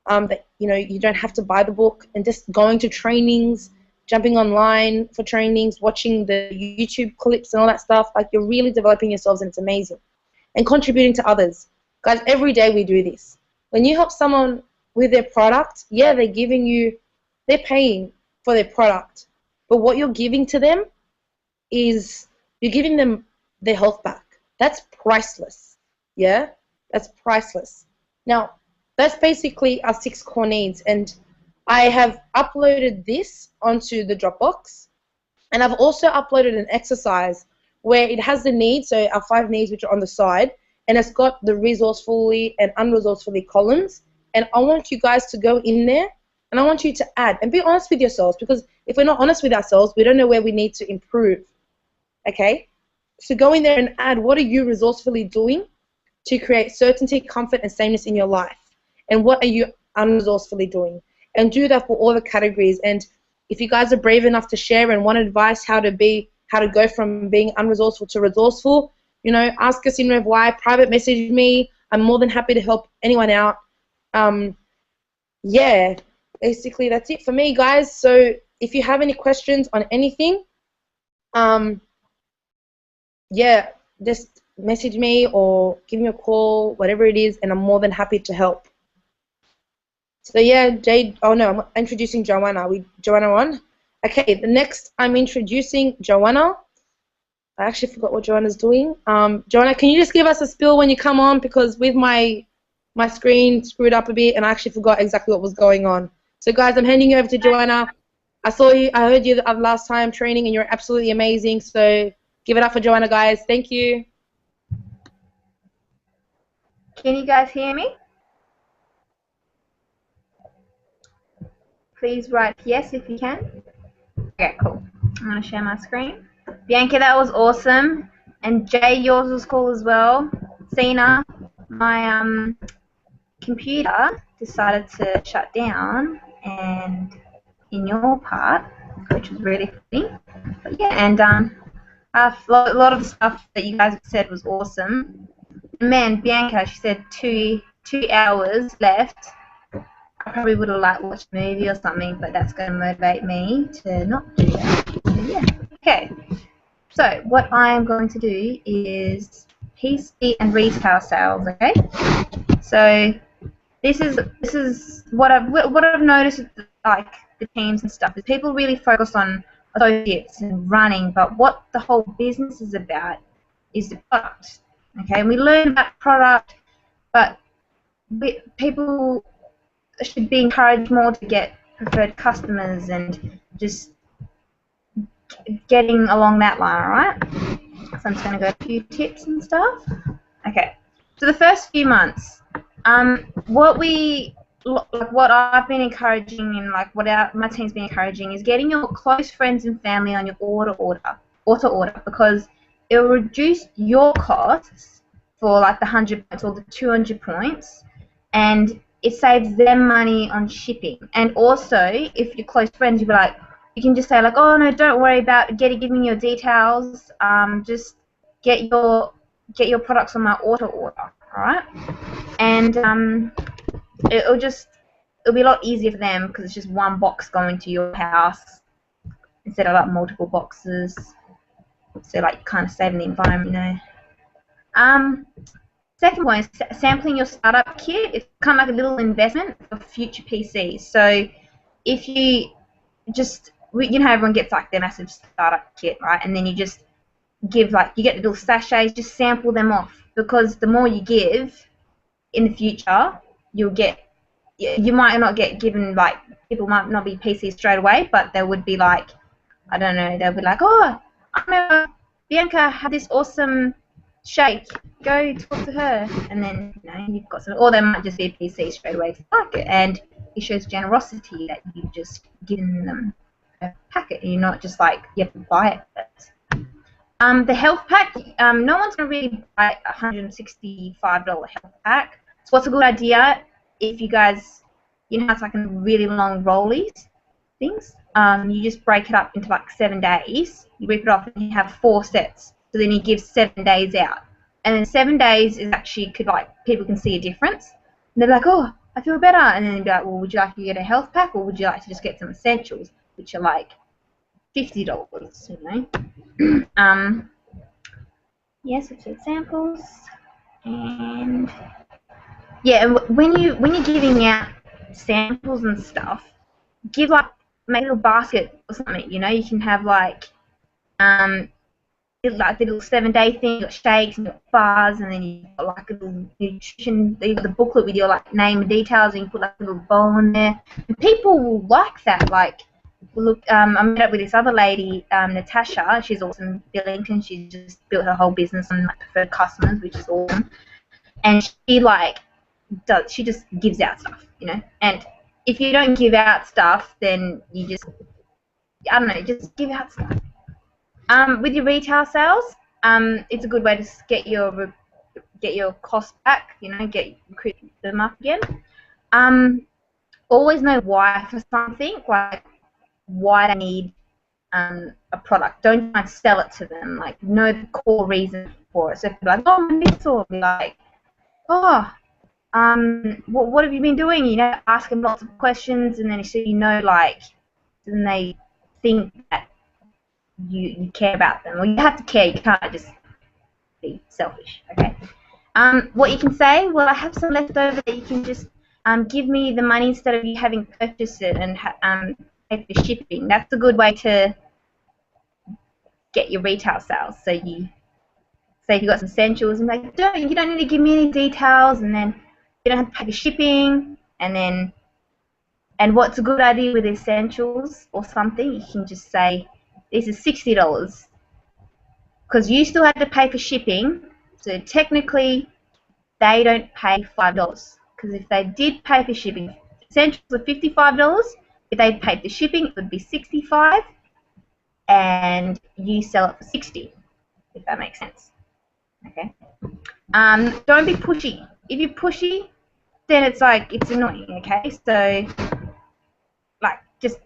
that, you don't have to buy the book, and just going to trainings, jumping online for trainings, watching the YouTube clips and all that stuff. You're really developing yourselves, and it's amazing. And contributing to others. Guys, every day we do this. When you help someone with their product, yeah, they're paying for their product. But what you're giving to them is you're giving them their health back. That's priceless. Yeah? That's priceless. Now, that's basically our 6 core needs, and I have uploaded this onto the Dropbox, and I've also uploaded an exercise where it has the needs, so our 5 needs which are on the side, and it's got the resourcefully and unresourcefully columns, and I want you guys to go in there, and I want you to add, and be honest with yourselves, because if we're not honest with ourselves, we don't know where we need to improve, okay? So go in there and add, what are you resourcefully doing to create certainty, comfort, and sameness in your life? And what are you unresourcefully doing? And do that for all the categories. And if you guys are brave enough to share and want advice how to go from being unresourceful to resourceful, you know, ask us in RevY, private message me. I'm more than happy to help anyone out. Yeah, basically that's it for me, guys. So if you have any questions on anything, yeah, just message me or give me a call, whatever it is, and I'm more than happy to help. So yeah, Jade, oh no, I'm introducing Joanna. Joanna on? Okay, the next I'm introducing Joanna. I actually forgot what Joanna's doing. Joanna, can you just give us a spill when you come on, because with my screen screwed up a bit and I actually forgot exactly what was going on. So guys, I'm handing you over to Joanna. I heard you last time training and you're absolutely amazing, so give it up for Joanna, guys. Thank you. Can you guys hear me? Please write yes if you can. Okay, cool. I'm going to share my screen. Bianca, that was awesome. And Jay, yours was cool as well. Sina, my computer decided to shut down, and in your part, which was really funny. But yeah, and a lot of the stuff that you guys said was awesome. Man, Bianca, she said two hours left. I probably would have like watched a movie or something, but that's going to motivate me to not do that. So, yeah. Okay. So what I'm going to do is PC and retail sales. Okay. So this is what I've noticed with, like, the teams and stuff, is people really focus on associates and running, but what the whole business is about is the product. Okay. And we learn about product, but people should be encouraged more to get preferred customers and just getting along that line, alright? So I'm just going to go a few tips and stuff. Okay, so the first few months, what I've been encouraging and like what my team's been encouraging is getting your close friends and family on your auto order, because it will reduce your costs for like the 100 points or the 200 points, and it saves them money on shipping. And also, if you're close friends, you'll be like, you can just say like, oh no, don't worry about giving me your details. Just get your products on my auto order, all right? And it'll be a lot easier for them because it's just one box going to your house instead of like multiple boxes. So like kind of saving the environment, you know. Second one is sampling your startup kit. It's kind of like a little investment for future PCs. So if you just, you know, everyone gets like their massive startup kit, right? And then you just give, like, you get the little sachets, just sample them off, because the more you give in the future, you'll get, you might not get given, like, people might not be PCs straight away, but they would be like, I don't know, they'll be like, oh, I remember Bianca had this awesome shake, go talk to her, and then, you know, you've got some, or they might just be a PC straight away to like it, and it shows generosity that you've just given them a packet, and you're not just like, you have to buy it first. The health pack, no one's going to really buy a $165 health pack. So what's a good idea, if you guys, you know, it's like in really long rollies things, you just break it up into like 7 days, you rip it off and you have 4 sets. So then you give 7 days out. And then 7 days is actually, people can see a difference. And they're like, oh, I feel better. And then they'd be like, well, would you like to get a health pack, or would you like to just get some essentials, which are like $50, you know? Yes, it's examples. And yeah, and when you're giving out samples and stuff, give like, make a little basket or something, you know? You can have like, like the little 7-day thing, you got shakes and you got bars, and then you got like a little nutrition, you got the booklet with your like name and details, and you put like a little bowl in there. And people will like that. Like, look, I met up with this other lady, Natasha. She's awesome, Billington. She just built her whole business on like preferred customers, which is awesome. And she just gives out stuff, you know. And if you don't give out stuff, then you just, I don't know, just give out stuff. With your retail sales, it's a good way to get your costs back, you know, increase them up again. Always know why for something, like why they need a product. Don't try and sell it to them. Like, know the core reason for it. So if they're like, oh, my mentor, be like, oh, what have you been doing? You know, ask them lots of questions, and then so you know, like, then they think that you care about them. Well, you have to care. You can't just be selfish. Okay. What you can say, well, I have some left over that you can just give me the money instead of you having purchased it and pay for shipping. That's a good way to get your retail sales. So you say if you've got some essentials, and like, you don't need to give me any details, and then you don't have to pay for shipping, and what's a good idea with essentials or something, you can just say, this is $60, because you still have to pay for shipping, so technically they don't pay $5, because if they did pay for shipping, essentials are $55, if they paid for shipping it would be $65, and you sell it for $60, if that makes sense. Okay. Don't be pushy. If you're pushy, then it's like, it's annoying, okay? So, like, just,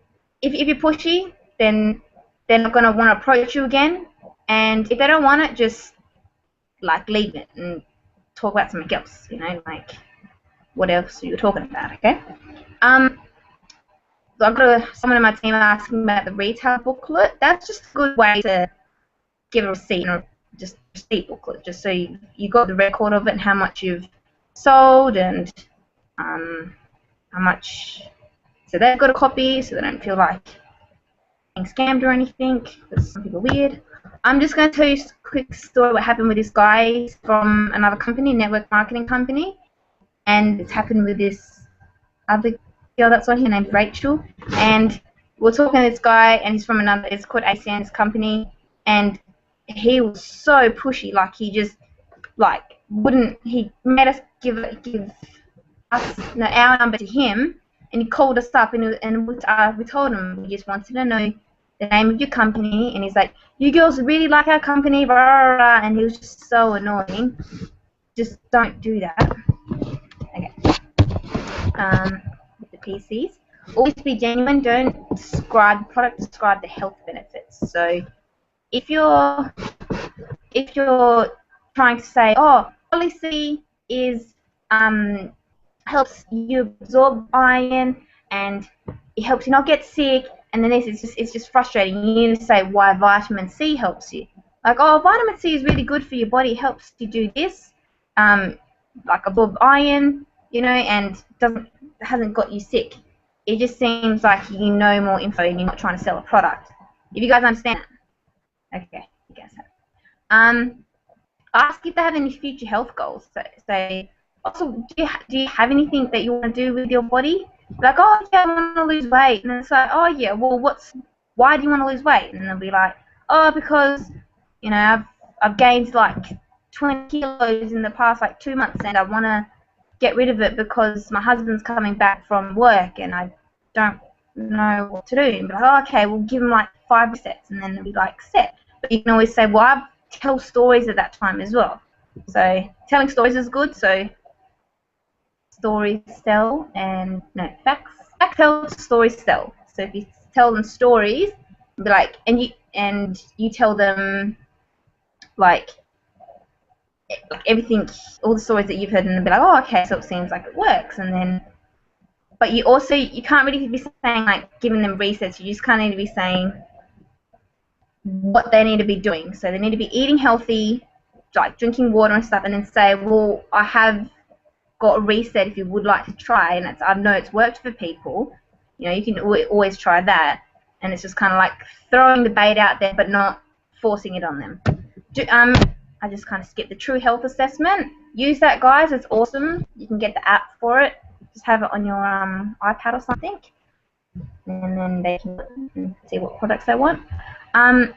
if you're pushy, then they're not going to want to approach you again, and if they don't want it, just, like, leave it and talk about something else, you know, like, what else you're talking about, okay? So I've got someone in my team asking about the retail booklet. That's just a good way to give a receipt, or just a receipt booklet, just so you got the record of it and how much you've sold and how much. So they've got a copy, so they don't feel like being scammed or anything, because some people are weird. I'm just going to tell you a quick story what happened with this guy from another company, network marketing company, and it's happened with this other girl that's on here named Rachel, and we're talking to this guy, and he's from another, it's called ACN's company, and he was so pushy, like he just, like, he made us give us our number to him, and he called us up, and we told him we just wanted to know the name of your company, and he's like, you girls really like our company, blah, blah, blah, and he was just so annoying. Just don't do that. Okay. With the PCs, always be genuine. Don't describe the product, describe the health benefits. So if you're trying to say, oh, policy is helps you absorb iron and it helps you not get sick, and then it's just frustrating. You need to say why vitamin C helps you. Like, oh, vitamin C is really good for your body, it helps you do this, like absorb iron, you know, and hasn't got you sick. It just seems like you know more info and you're not trying to sell a product. If you guys understand that. Okay, you guys have. Ask if they have any future health goals. So say, also, do you have anything that you want to do with your body? Like, oh yeah, I want to lose weight, and it's like, oh yeah, well, why do you want to lose weight? And they'll be like, oh, because, you know, I've gained like 20 kilos in the past like 2 months, and I want to get rid of it because my husband's coming back from work and I don't know what to do. And be like, oh, okay, we'll give them like 5 sets, and then they'll be like set. But you can always say, well, I tell stories at that time as well. So telling stories is good. So stories sell, and no, facts tell, stories sell. So if you tell them stories, be like, and you tell them like everything, all the stories that you've heard, and they'll be like, oh, okay, so it seems like it works. And then, but you can't really be saying like giving them resets. You just kind of need to be saying what they need to be doing. So they need to be eating healthy, like drinking water and stuff, and then say, well, I have got a reset if you would like to try, and I know it's worked for people. You know, you can always try that, and it's just kind of like throwing the bait out there but not forcing it on them. I just kind of skipped the True Health Assessment. Use that, guys. It's awesome. You can get the app for it. Just have it on your iPad or something, and then they can see what products they want.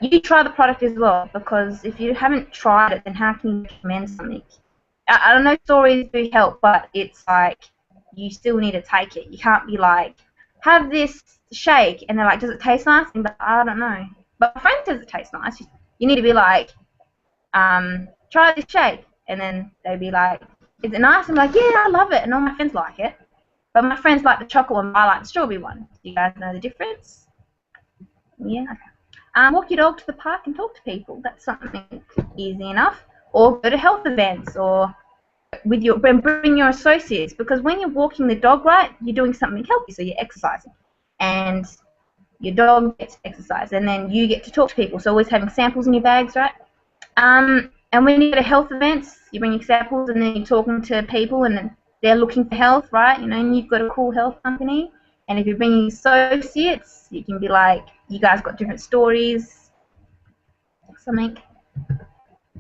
You try the product as well, because if you haven't tried it, then how can you recommend something? I don't know, stories do help, but it's like you still need to take it. You can't be like, have this shake, and they're like, does it taste nice? And but I don't know. But my friend says it tastes nice. You need to be like, try this shake, and then they'd be like, is it nice? I'm like, yeah, I love it, and all my friends like it. But my friends like the chocolate one, but I like the strawberry one. Do you guys know the difference? Yeah. Okay. Walk your dog to the park and talk to people. That's something easy enough. Or go to health events, or bring your associates, because when you're walking the dog, right, you're doing something healthy, so you're exercising, and your dog gets exercise, and then you get to talk to people. So always having samples in your bags, right? And when you go to health events, you bring your samples, and then you're talking to people, and they're looking for health, right? You know, and you've got a cool health company, and if you're bringing associates, you can be like, you guys got different stories, something.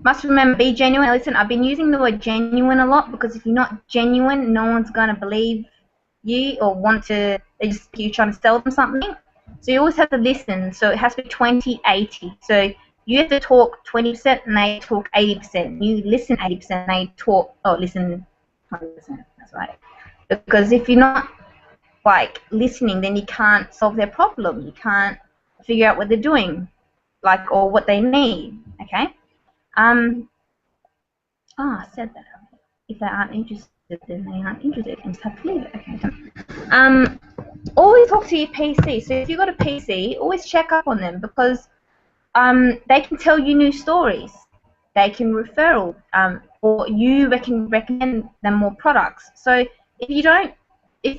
Must remember, be genuine. Listen, I've been using the word genuine a lot, because if you're not genuine, no one's going to believe you or want to, they just you're trying to sell them something. So you always have to listen. So it has to be 20-80. So you have to talk 20% and they talk 80%. You listen 80% and they talk, listen 20%. That's right. Because if you're not like listening, then you can't solve their problem. You can't figure out what they're doing, like, or what they need. Okay. I said that. If they aren't interested, then they aren't interested, and just have to leave it. Okay, done. Always talk to your PC. So if you've got a PC, always check up on them, because they can tell you new stories. They can referral, or you can recommend them more products. So if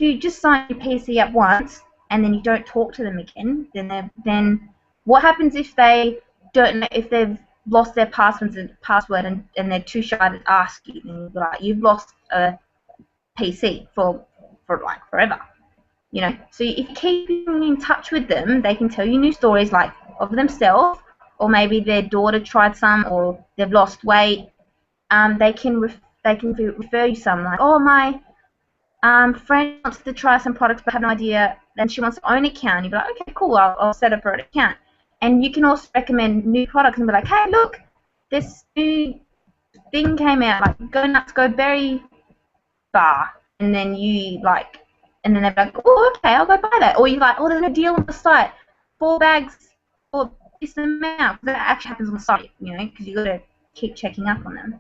you just sign your PC up once and then you don't talk to them again, then what happens if they don't know, if they've lost their password and they're too shy to ask you? And you're like, you've lost a PC for like forever, you know. So if you keep in touch with them, they can tell you new stories, like of themselves, or maybe their daughter tried some, or they've lost weight. They can refer you some, like, oh, my friend wants to try some products but have no idea, and she wants to own an account. You'd be like, okay, cool, I'll set up her an account. And you can also recommend new products and be like, hey, look, this new thing came out, like Go Nuts, Go Berry bar. And then you like, and then they're like, oh, okay, I'll go buy that. Or you're like, oh, there's no deal on the site, 4 bags for this amount. That actually happens on the site, you know, because you've got to keep checking up on them.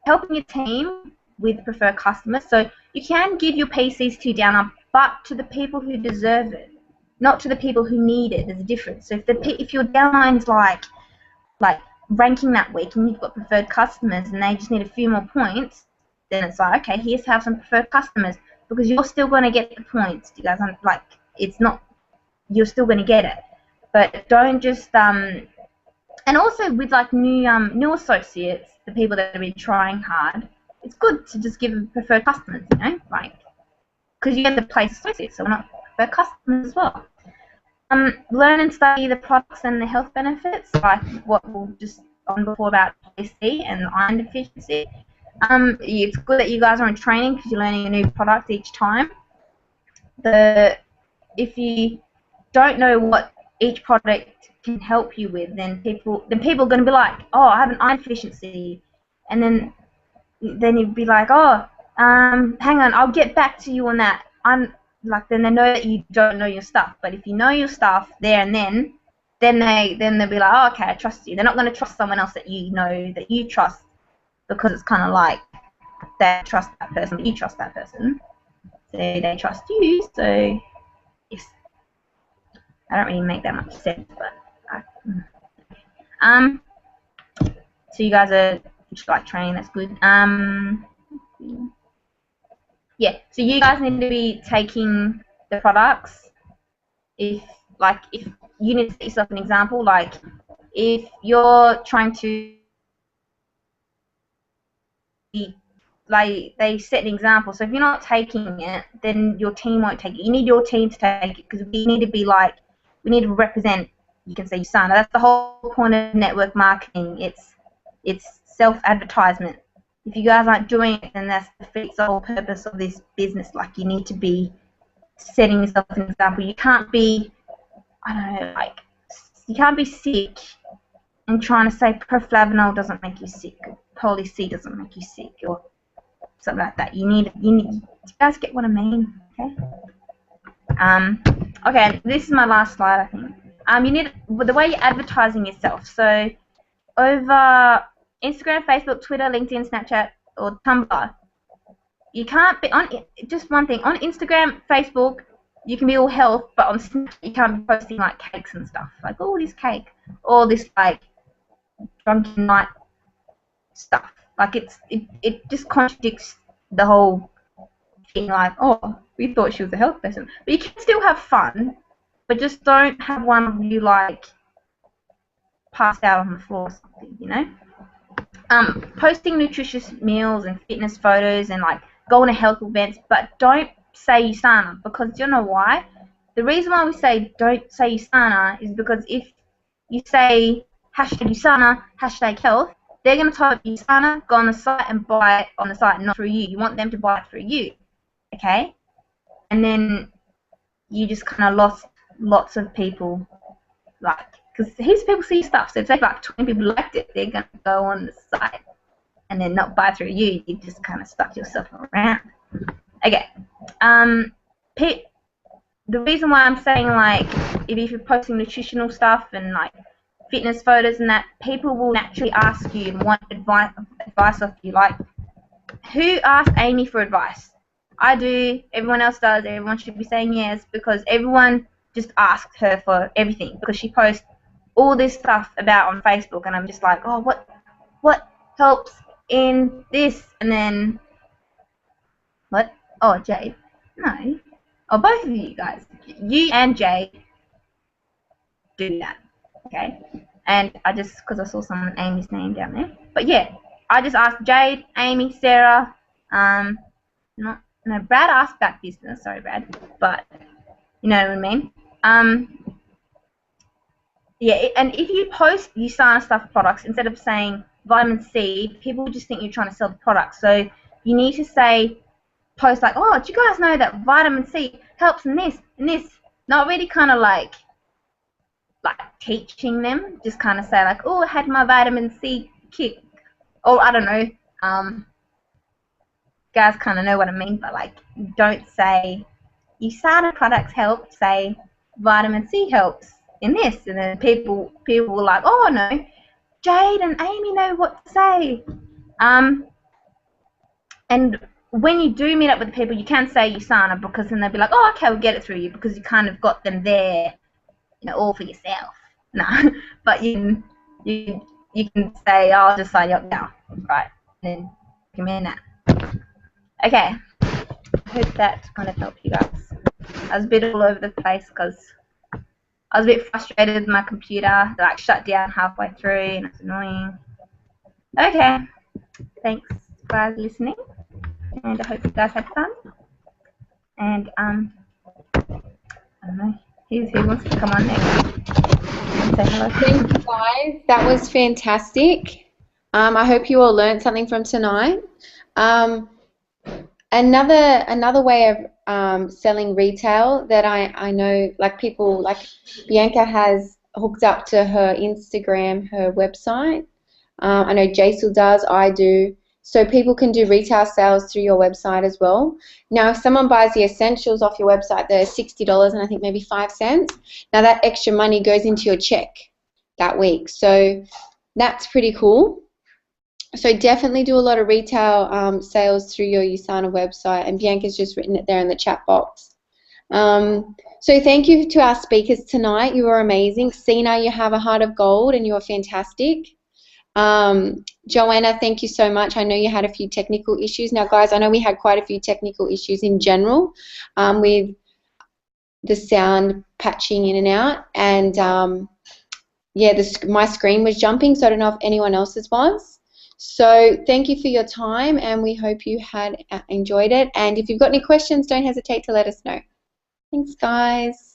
Helping your team with preferred customers. So you can give your PCs to downer, but to the people who deserve it, not to the people who need it. There's a difference. So if your downline's like ranking that week, and you've got preferred customers and they just need a few more points, then it's like, okay, here's to have some preferred customers, because you're still going to get the points. You guys, like, it's not, you're still going to get it, but don't just and also with like new associates, the people that have been trying hard, it's good to just give preferred customers, you know, like, because you have to place associates, so we're not preferred customers as well. Learn and study the products and the health benefits, like what we'll just on before about PSC and iron deficiency. It's good that you guys are in training, because you're learning a new product each time. If you don't know what each product can help you with, then people are going to be like, oh, I have an iron deficiency, and then you'd be like, oh, hang on, I'll get back to you on that. Then they know that you don't know your stuff. But if you know your stuff there and then they'll be like, oh, okay, I trust you. They're not going to trust someone else that you know that you trust, because it's kind of like they trust that person, but you trust that person, so they trust you. So yes, I don't really make that much sense, but so you guys are like training. That's good. Yeah, so you guys need to be taking the products. If you need to set yourself an example, like if you're trying to, like, they set an example. So if you're not taking it, then your team won't take it. You need your team to take it, because we need to be like, we need to represent you can say USANA. That's the whole point of network marketing. It's self-advertisement. If you guys aren't doing it, then that defeats the whole purpose of this business. Like, you need to be setting yourself an example. You can't be, I don't know, like, you can't be sick and trying to say proflavanol doesn't make you sick, or Poly C doesn't make you sick, or something like that. You guys get what I mean, okay? Okay, this is my last slide, I think. You need, the way you're advertising yourself. So over Instagram, Facebook, Twitter, LinkedIn, Snapchat, or Tumblr, you can't be on, just one thing, on Instagram, Facebook, you can be all health, but on Snapchat, you can't be posting like cakes and stuff. Like, oh, this cake, or this like drunken night stuff. Like, it just contradicts the whole thing. Like, oh, we thought she was a health person, but you can still have fun, but just don't have one of you like passed out on the floor or something, you know. Posting nutritious meals and fitness photos and like going to health events, but don't say USANA, because you know why? The reason why we say don't say USANA is because if you say hashtag USANA, hashtag health, they're going to type USANA, go on the site and buy it on the site, not through you. You want them to buy it through you, okay? And then you just kind of lost lots of people, like, because heaps of people see stuff. So if like 20 people liked it, they're going to go on the site and then not buy through you. You just kind of stuck yourself around. Okay. The reason why I'm saying, like, if you're posting nutritional stuff and like fitness photos and that, people will naturally ask you and want advice off you. Like, who asked Amy for advice? I do. Everyone else does. Everyone should be saying yes, because everyone just asked her for everything, because she posts all this stuff about on Facebook, and I'm just like, oh, what helps in this? And then what? Oh, Jade. No. Oh, both of you guys. You and Jade do that. Okay? And I just, because I saw someone Amy's name down there. But yeah, I just asked Jade, Amy, Sarah, no, Brad asked about business. Sorry, Brad. But you know what I mean? Yeah, and if you post USANA stuff products, instead of saying vitamin C, people just think you're trying to sell the product. So you need to say, post like, oh, do you guys know that vitamin C helps in this and this? Not really kind of like teaching them, just kind of say like, oh, I had my vitamin C kick. Or I don't know, guys kind of know what I mean, but like, don't say USANA products help, say vitamin C helps in this, and then people were like, oh no, Jade and Amy know what to say. And when you do meet up with the people, you can say USANA, because then they'll be like, oh, okay, we'll get it through you, because you kind of got them there, you know, all for yourself. No, but you can say, oh, I'll just sign you up now, right? And then you can that. Okay, I hope that kind of helped you guys. I was a bit all over the place because I was a bit frustrated with my computer. It like shut down halfway through, and it's annoying. Okay, thanks for listening, and I hope you guys had fun. And I don't know, who wants to come on next and say hello? Thank you, guys. That was fantastic. I hope you all learned something from tonight. Another way of selling retail that I know, like people like Bianca has hooked up to her Instagram, her website. I know Jaisal does, I do. So people can do retail sales through your website as well. Now, if someone buys the essentials off your website, they're $60 and I think maybe 5 cents. Now that extra money goes into your check that week. So that's pretty cool. So definitely do a lot of retail sales through your USANA website, and Bianca's just written it there in the chat box. So thank you to our speakers tonight. You were amazing. Sina, you have a heart of gold and you are fantastic. Joanna, thank you so much. I know you had a few technical issues. Now, guys, I know we had quite a few technical issues in general with the sound patching in and out, and yeah, my screen was jumping, so I don't know if anyone else's was. So thank you for your time, and we hope you had enjoyed it. And if you've got any questions, don't hesitate to let us know. Thanks, guys.